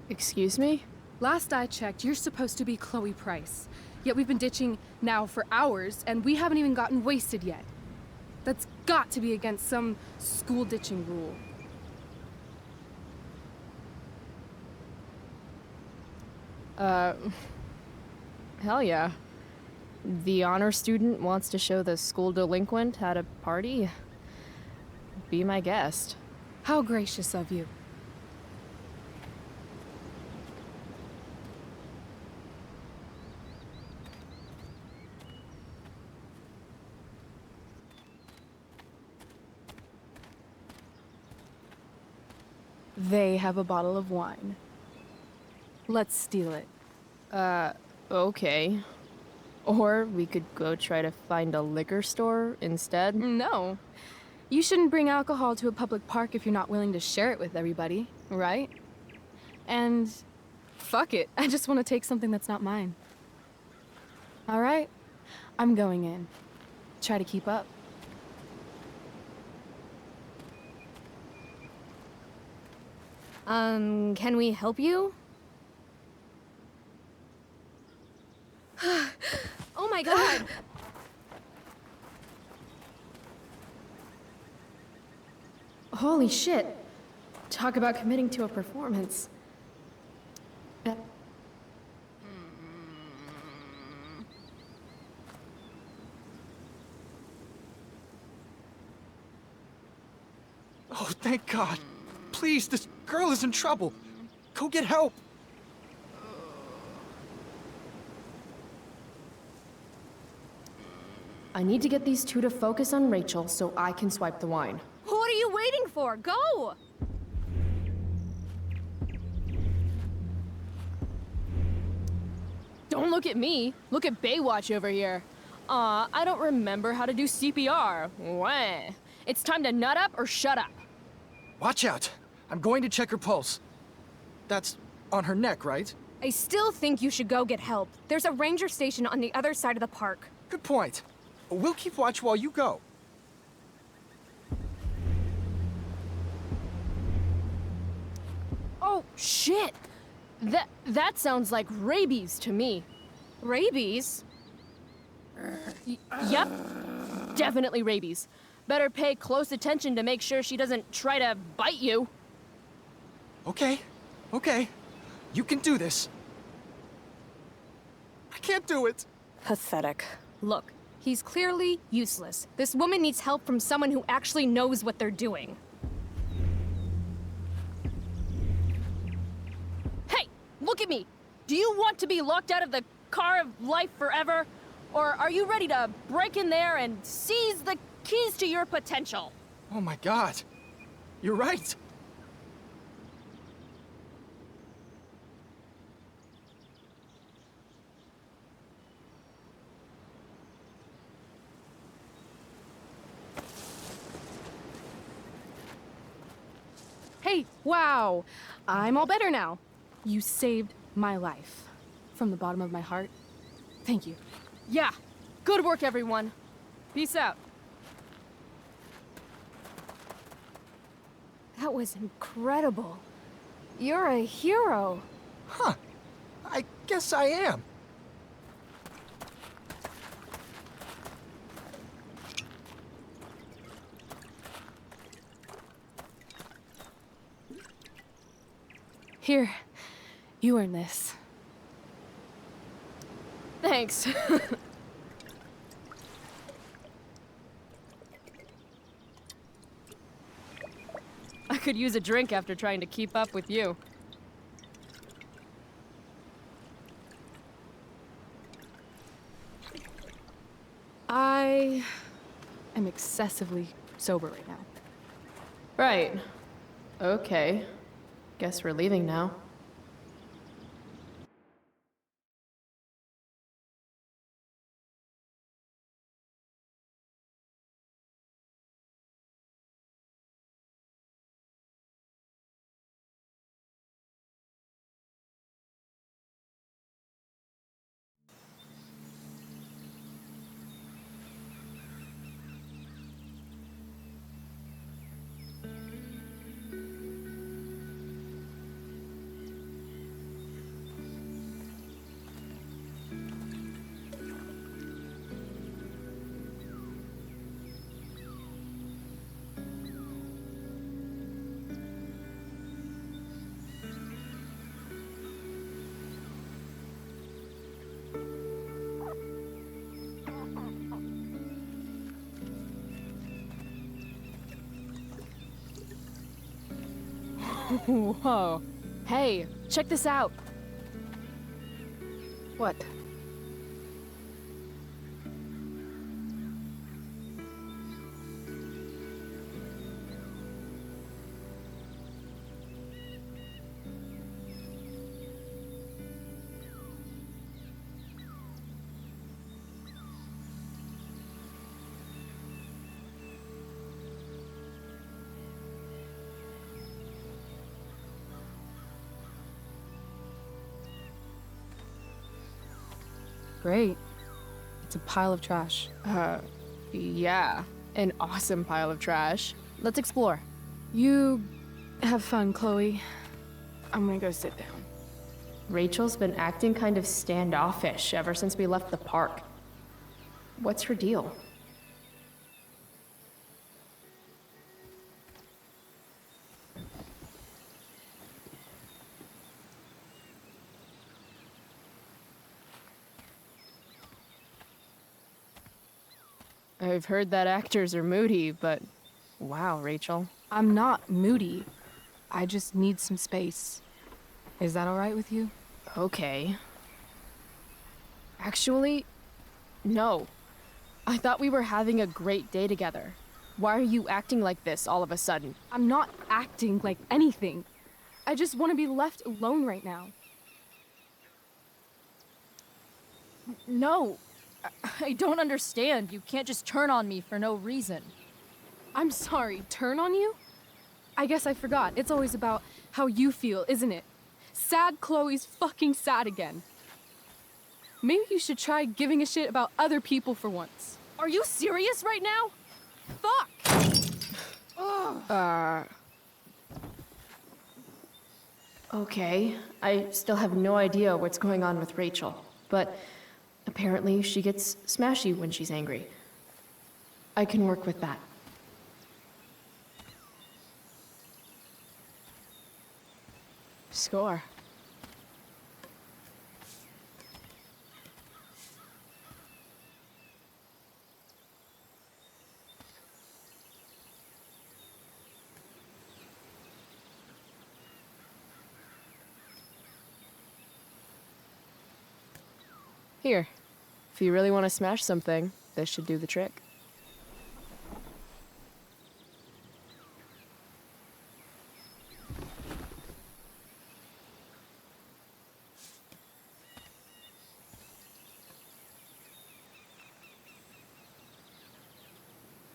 Excuse me? Last I checked, you're supposed to be Chloe Price. Yet we've been ditching now for hours, and we haven't even gotten wasted yet. That's got to be against some school ditching rule. Hell yeah. The honor student wants to show the school delinquent how to party? Be my guest. How gracious of you. They have a bottle of wine. Let's steal it. Okay. Or we could go try to find a liquor store instead. No. You shouldn't bring alcohol to a public park if you're not willing to share it with everybody, right? And fuck it, I just want to take something that's not mine. All right, I'm going in. Try to keep up. Can we help you? Oh my god! Holy shit. Talk about committing to a performance. Thank God. Please, this girl is in trouble. Go get help. I need to get these two to focus on Rachel so I can swipe the wine. What are you waiting for? Go! Don't look at me. Look at Baywatch over here. I don't remember how to do CPR. Wah. It's time to nut up or shut up. Watch out. I'm going to check her pulse. That's on her neck, right? I still think you should go get help. There's a ranger station on the other side of the park. Good point. We'll keep watch while you go. Oh, shit! That sounds like rabies to me. Rabies? Yep. Definitely rabies. Better pay close attention to make sure she doesn't try to bite you. Okay. You can do this. I can't do it. Pathetic. Look, he's clearly useless. This woman needs help from someone who actually knows what they're doing. Hey, look at me. Do you want to be locked out of the car of life forever? Or are you ready to break in there and seize the keys to your potential? Oh my God. You're right. Hey, wow. I'm all better now. You saved my life. From the bottom of my heart, thank you. Yeah. Good work, everyone. Peace out. That was incredible. You're a hero. Huh. I guess I am. Here, you earned this. Thanks. I could use a drink after trying to keep up with you. I am excessively sober right now. Right. Okay. Guess we're leaving now. Whoa. Hey, check this out. What? Great. It's a pile of trash. Yeah. An awesome pile of trash. Let's explore. You have fun, Chloe. I'm gonna go sit down. Rachel's been acting kind of standoffish ever since we left the park. What's her deal? I've heard that actors are moody, but wow, Rachel. I'm not moody. I just need some space. Is that all right with you? Okay. Actually, no. I thought we were having a great day together. Why are you acting like this all of a sudden? I'm not acting like anything. I just want to be left alone right now. No. I don't understand. You can't just turn on me for no reason. I'm sorry, turn on you? I guess I forgot. It's always about how you feel, isn't it? Sad Chloe's fucking sad again. Maybe you should try giving a shit about other people for once. Are you serious right now? Fuck! Okay. I still have no idea what's going on with Rachel, but apparently she gets smashy when she's angry. I can work with that. Score. Here, if you really want to smash something, this should do the trick.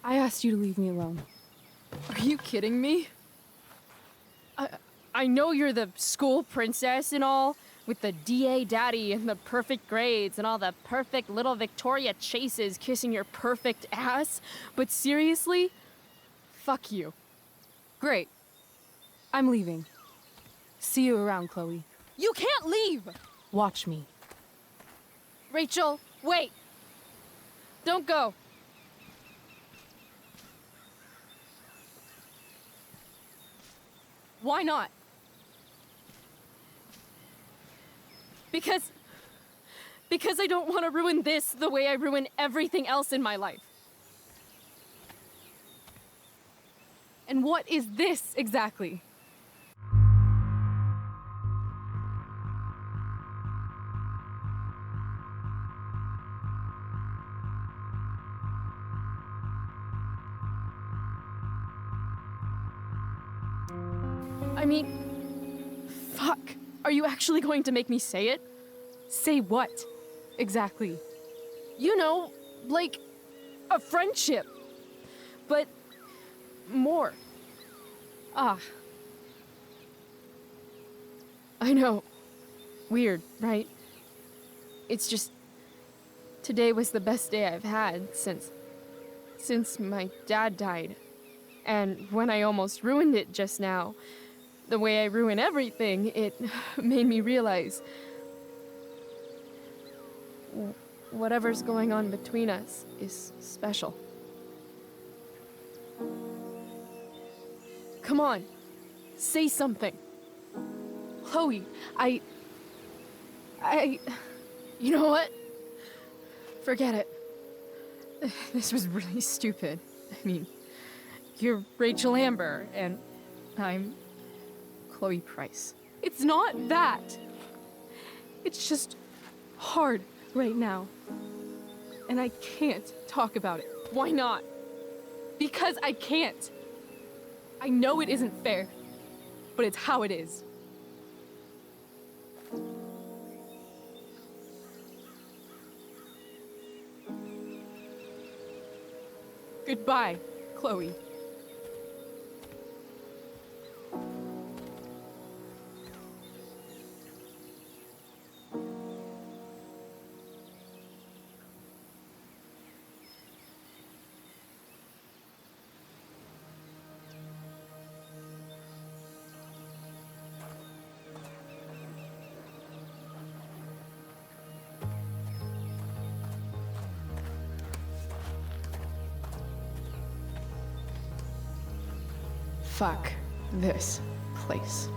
I asked you to leave me alone. Are you kidding me? I know you're the school princess and all, with the DA daddy and the perfect grades and all the perfect little Victoria chases kissing your perfect ass, but seriously, fuck you. Great. I'm leaving. See you around, Chloe. You can't leave! Watch me. Rachel, wait! Don't go. Why not? Because I don't want to ruin this the way I ruin everything else in my life. And what is this exactly? I mean, fuck. Are you actually going to make me say it? Say what? Exactly. You know, like a friendship. But more. Ah. I know. Weird, right? It's just today was the best day I've had since my dad died. And when I almost ruined it just now, the way I ruin everything, it made me realize whatever's going on between us is special. Come on, say something. Chloe, you know what? Forget it. This was really stupid. I mean, you're Rachel Amber, and I'm Chloe Price. It's not that. It's just hard right now. And I can't talk about it. Why not? Because I can't. I know it isn't fair, but it's how it is. Goodbye, Chloe. Fuck this place.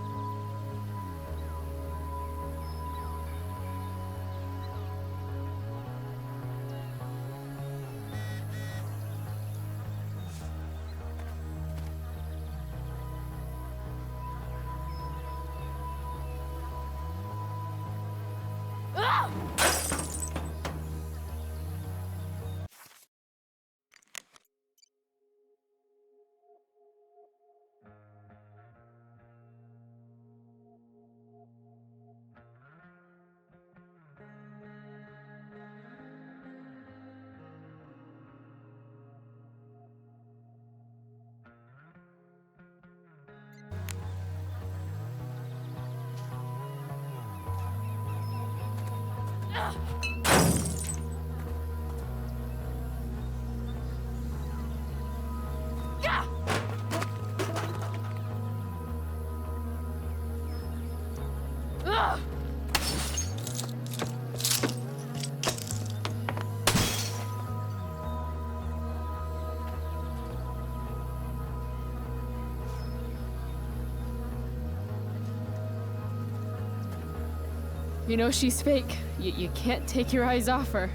You know she's fake. You can't take your eyes off her.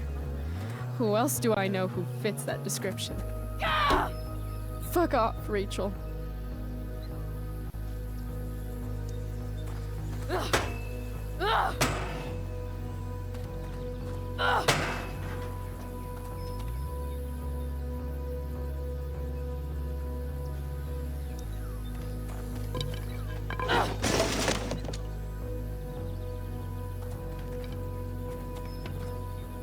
Who else do I know who fits that description? Fuck off, Rachel.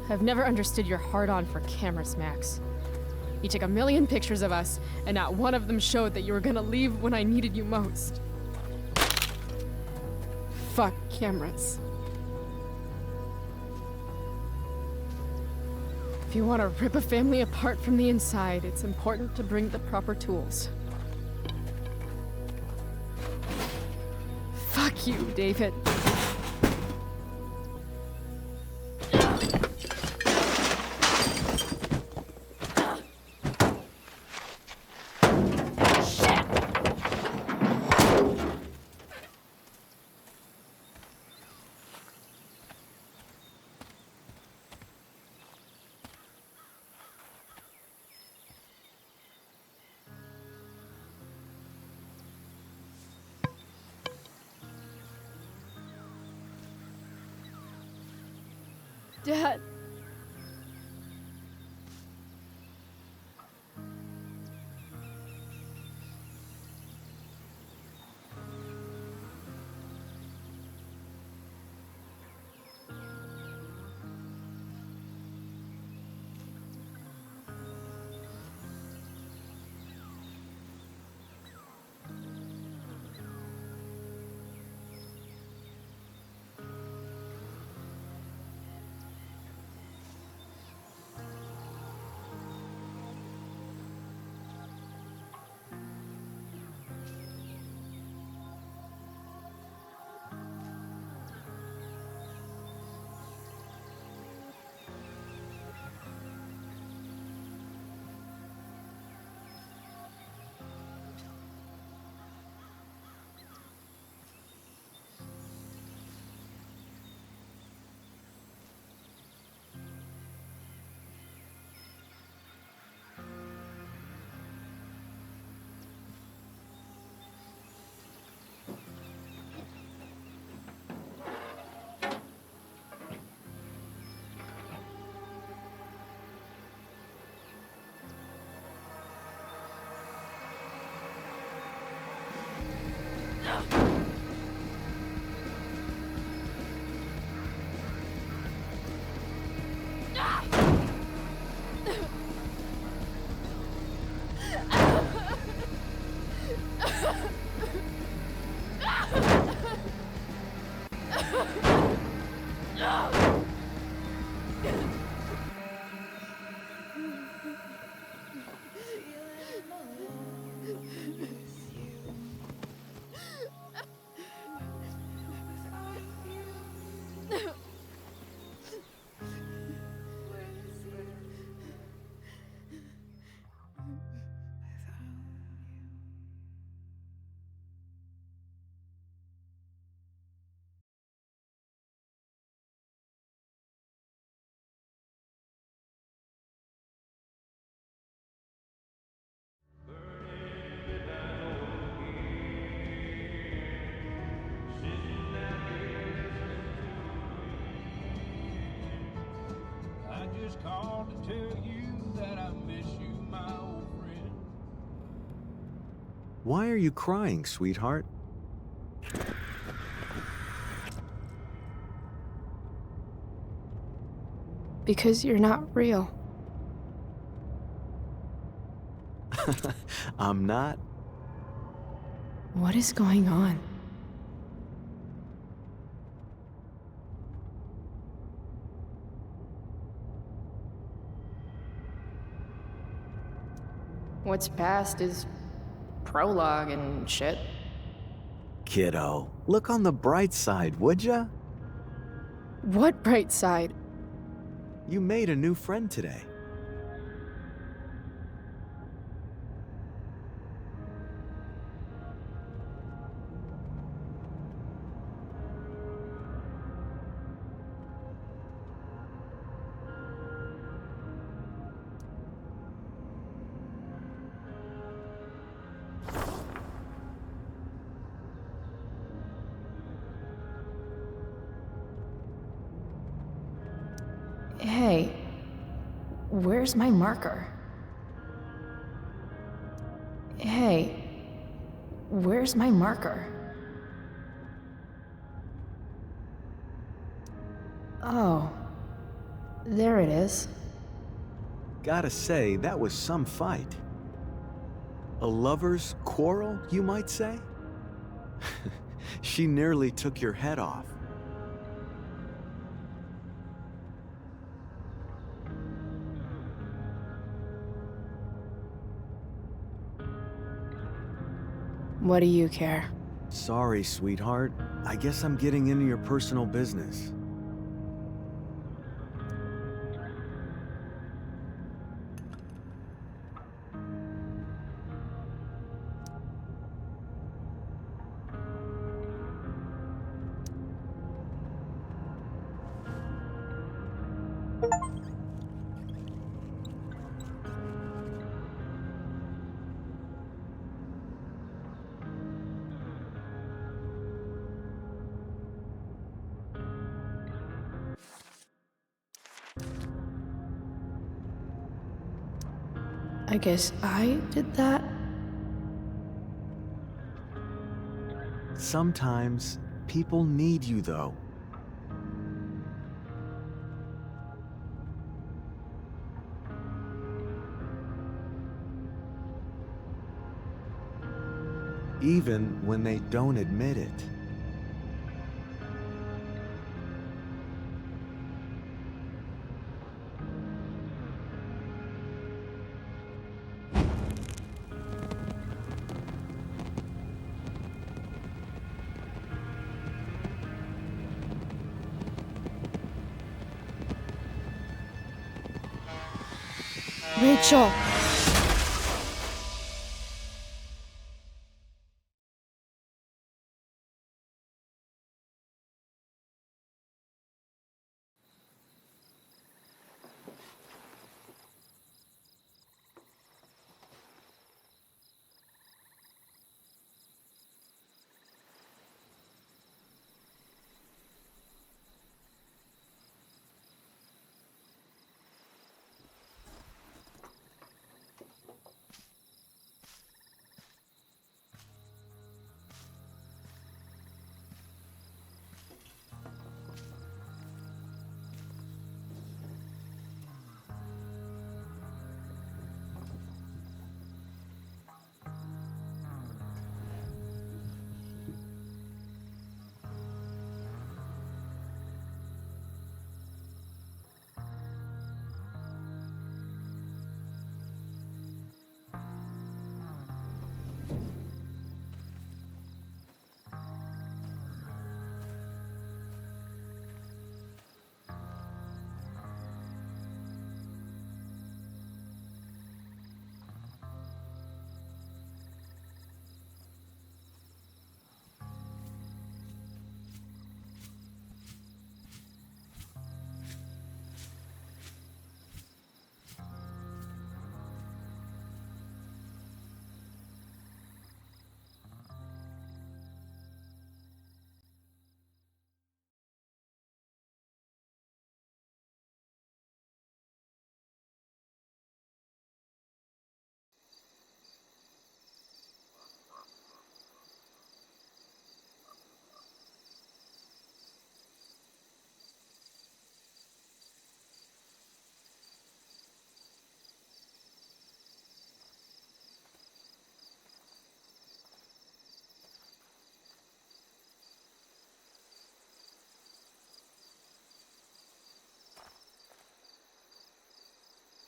I've never understood your hard-on for cameras, Max. You took a million pictures of us, and not one of them showed that you were gonna leave when I needed you most. Fuck cameras. If you want to rip a family apart from the inside, it's important to bring the proper tools. Fuck you, David. Dad. Why are you crying, sweetheart? Because you're not real. I'm not. What is going on? What's past is prologue and shit. Kiddo, look on the bright side, would ya? What bright side? You made a new friend today. Hey, where's my marker? Hey, where's my marker? Oh, there it is. Gotta say, that was some fight. A lover's quarrel, you might say? She nearly took your head off. What do you care? Sorry, sweetheart. I guess I'm getting into your personal business. I guess I did that? Sometimes people need you, though. Even when they don't admit it. Rachel!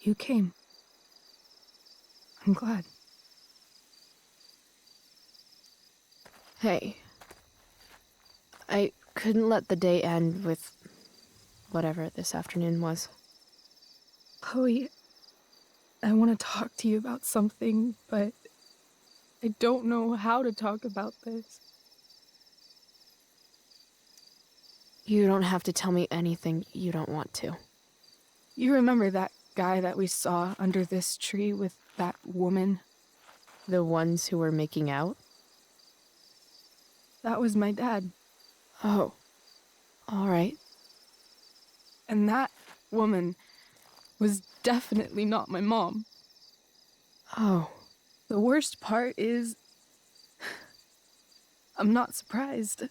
you came. I'm glad. Hey. I couldn't let the day end with whatever this afternoon was. Chloe, I want to talk to you about something, but I don't know how to talk about this. You don't have to tell me anything you don't want to. You remember that guy that we saw under this tree with that woman? The ones who were making out? That was my dad. Oh. All right. And that woman was definitely not my mom. Oh. The worst part is, I'm not surprised.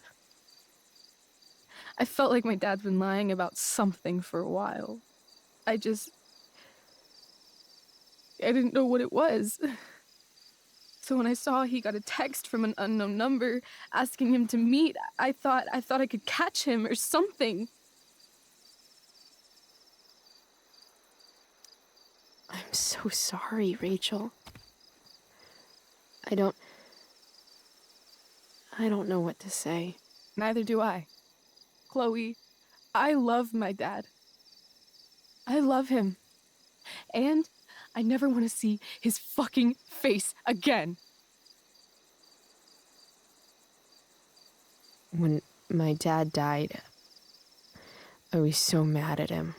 I felt like my dad's been lying about something for a while. I didn't know what it was. So when I saw he got a text from an unknown number asking him to meet, I thought I could catch him or something. I'm so sorry, Rachel. I don't know what to say. Neither do I. Chloe, I love my dad. I love him. And I never want to see his fucking face again. When my dad died, I was so mad at him.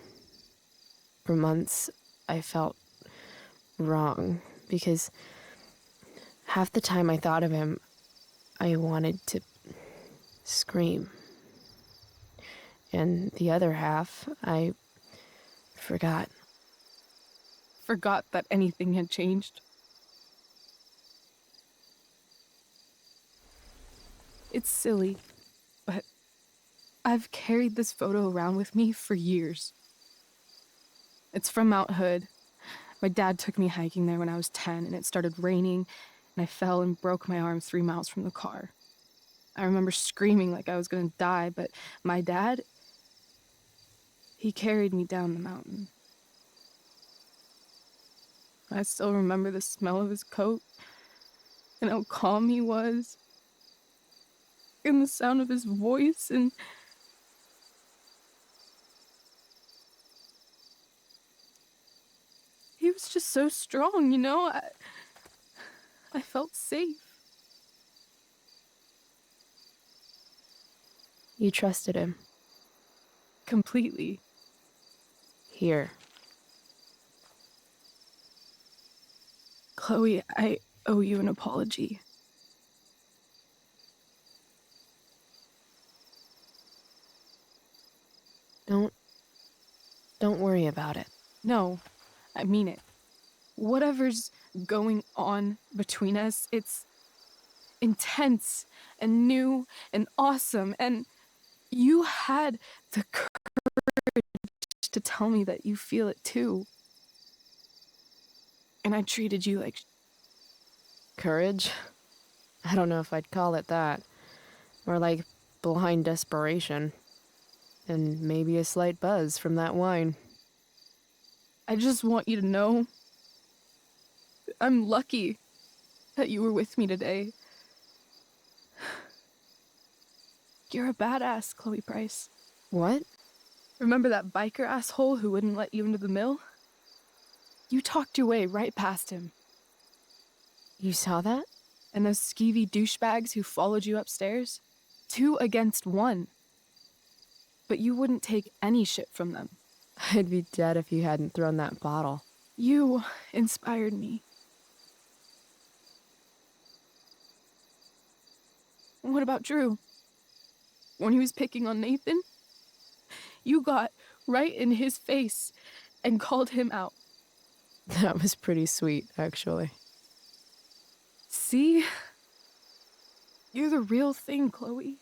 For months, I felt wrong because half the time I thought of him, I wanted to scream. And the other half, I forgot. Forgot that anything had changed. It's silly, but I've carried this photo around with me for years. It's from Mount Hood. My dad took me hiking there when I was 10, and it started raining, and I fell and broke my arm 3 miles from the car. I remember screaming like I was gonna die, but my dad, he carried me down the mountain. I still remember the smell of his coat, and how calm he was, and the sound of his voice, and he was just so strong, you know? I felt safe. You trusted him. Completely. Here. Chloe, I owe you an apology. Don't worry about it. No, I mean it. Whatever's going on between us, it's intense and new and awesome, and you had the courage to tell me that you feel it too. And I treated you like... Courage? I don't know if I'd call it that. More like blind desperation. And maybe a slight buzz from that wine. I just want you to know I'm lucky that you were with me today. You're a badass, Chloe Price. What? Remember that biker asshole who wouldn't let you into the mill? You talked your way right past him. You saw that? And those skeevy douchebags who followed you upstairs? 2 against 1. But you wouldn't take any shit from them. I'd be dead if you hadn't thrown that bottle. You inspired me. What about Drew? When he was picking on Nathan? You got right in his face and called him out. That was pretty sweet, actually. See? You're the real thing, Chloe.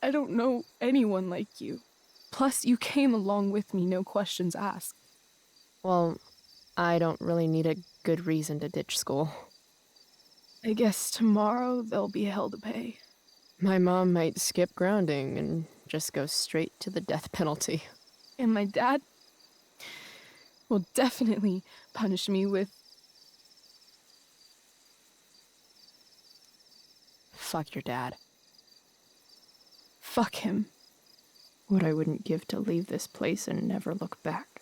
I don't know anyone like you. Plus, you came along with me, no questions asked. Well, I don't really need a good reason to ditch school. I guess tomorrow there'll be hell to pay. My mom might skip grounding and just go straight to the death penalty. And my dad? will definitely punish me with... Fuck your dad. Fuck him. What I wouldn't give to leave this place and never look back.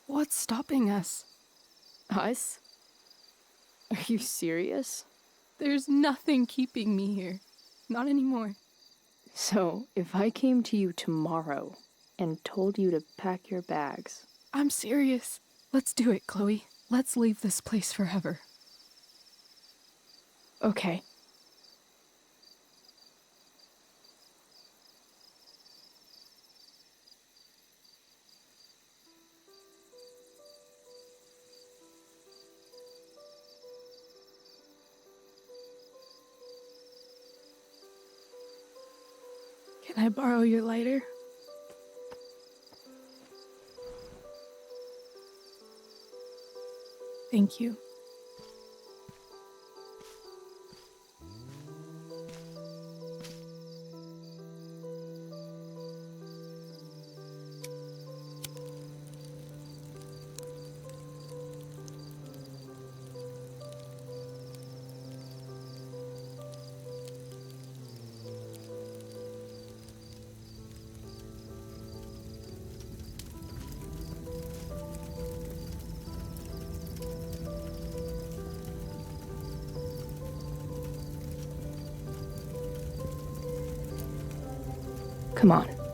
What's stopping us? Us? Are you serious? There's nothing keeping me here. Not anymore. So, if I came to you tomorrow and told you to pack your bags... I'm serious. Let's do it, Chloe. Let's leave this place forever. Okay. Can I borrow your lighter? Thank you. Come on.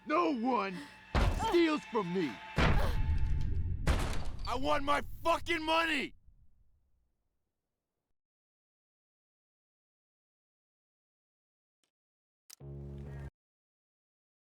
No one steals from me. I want my fucking money!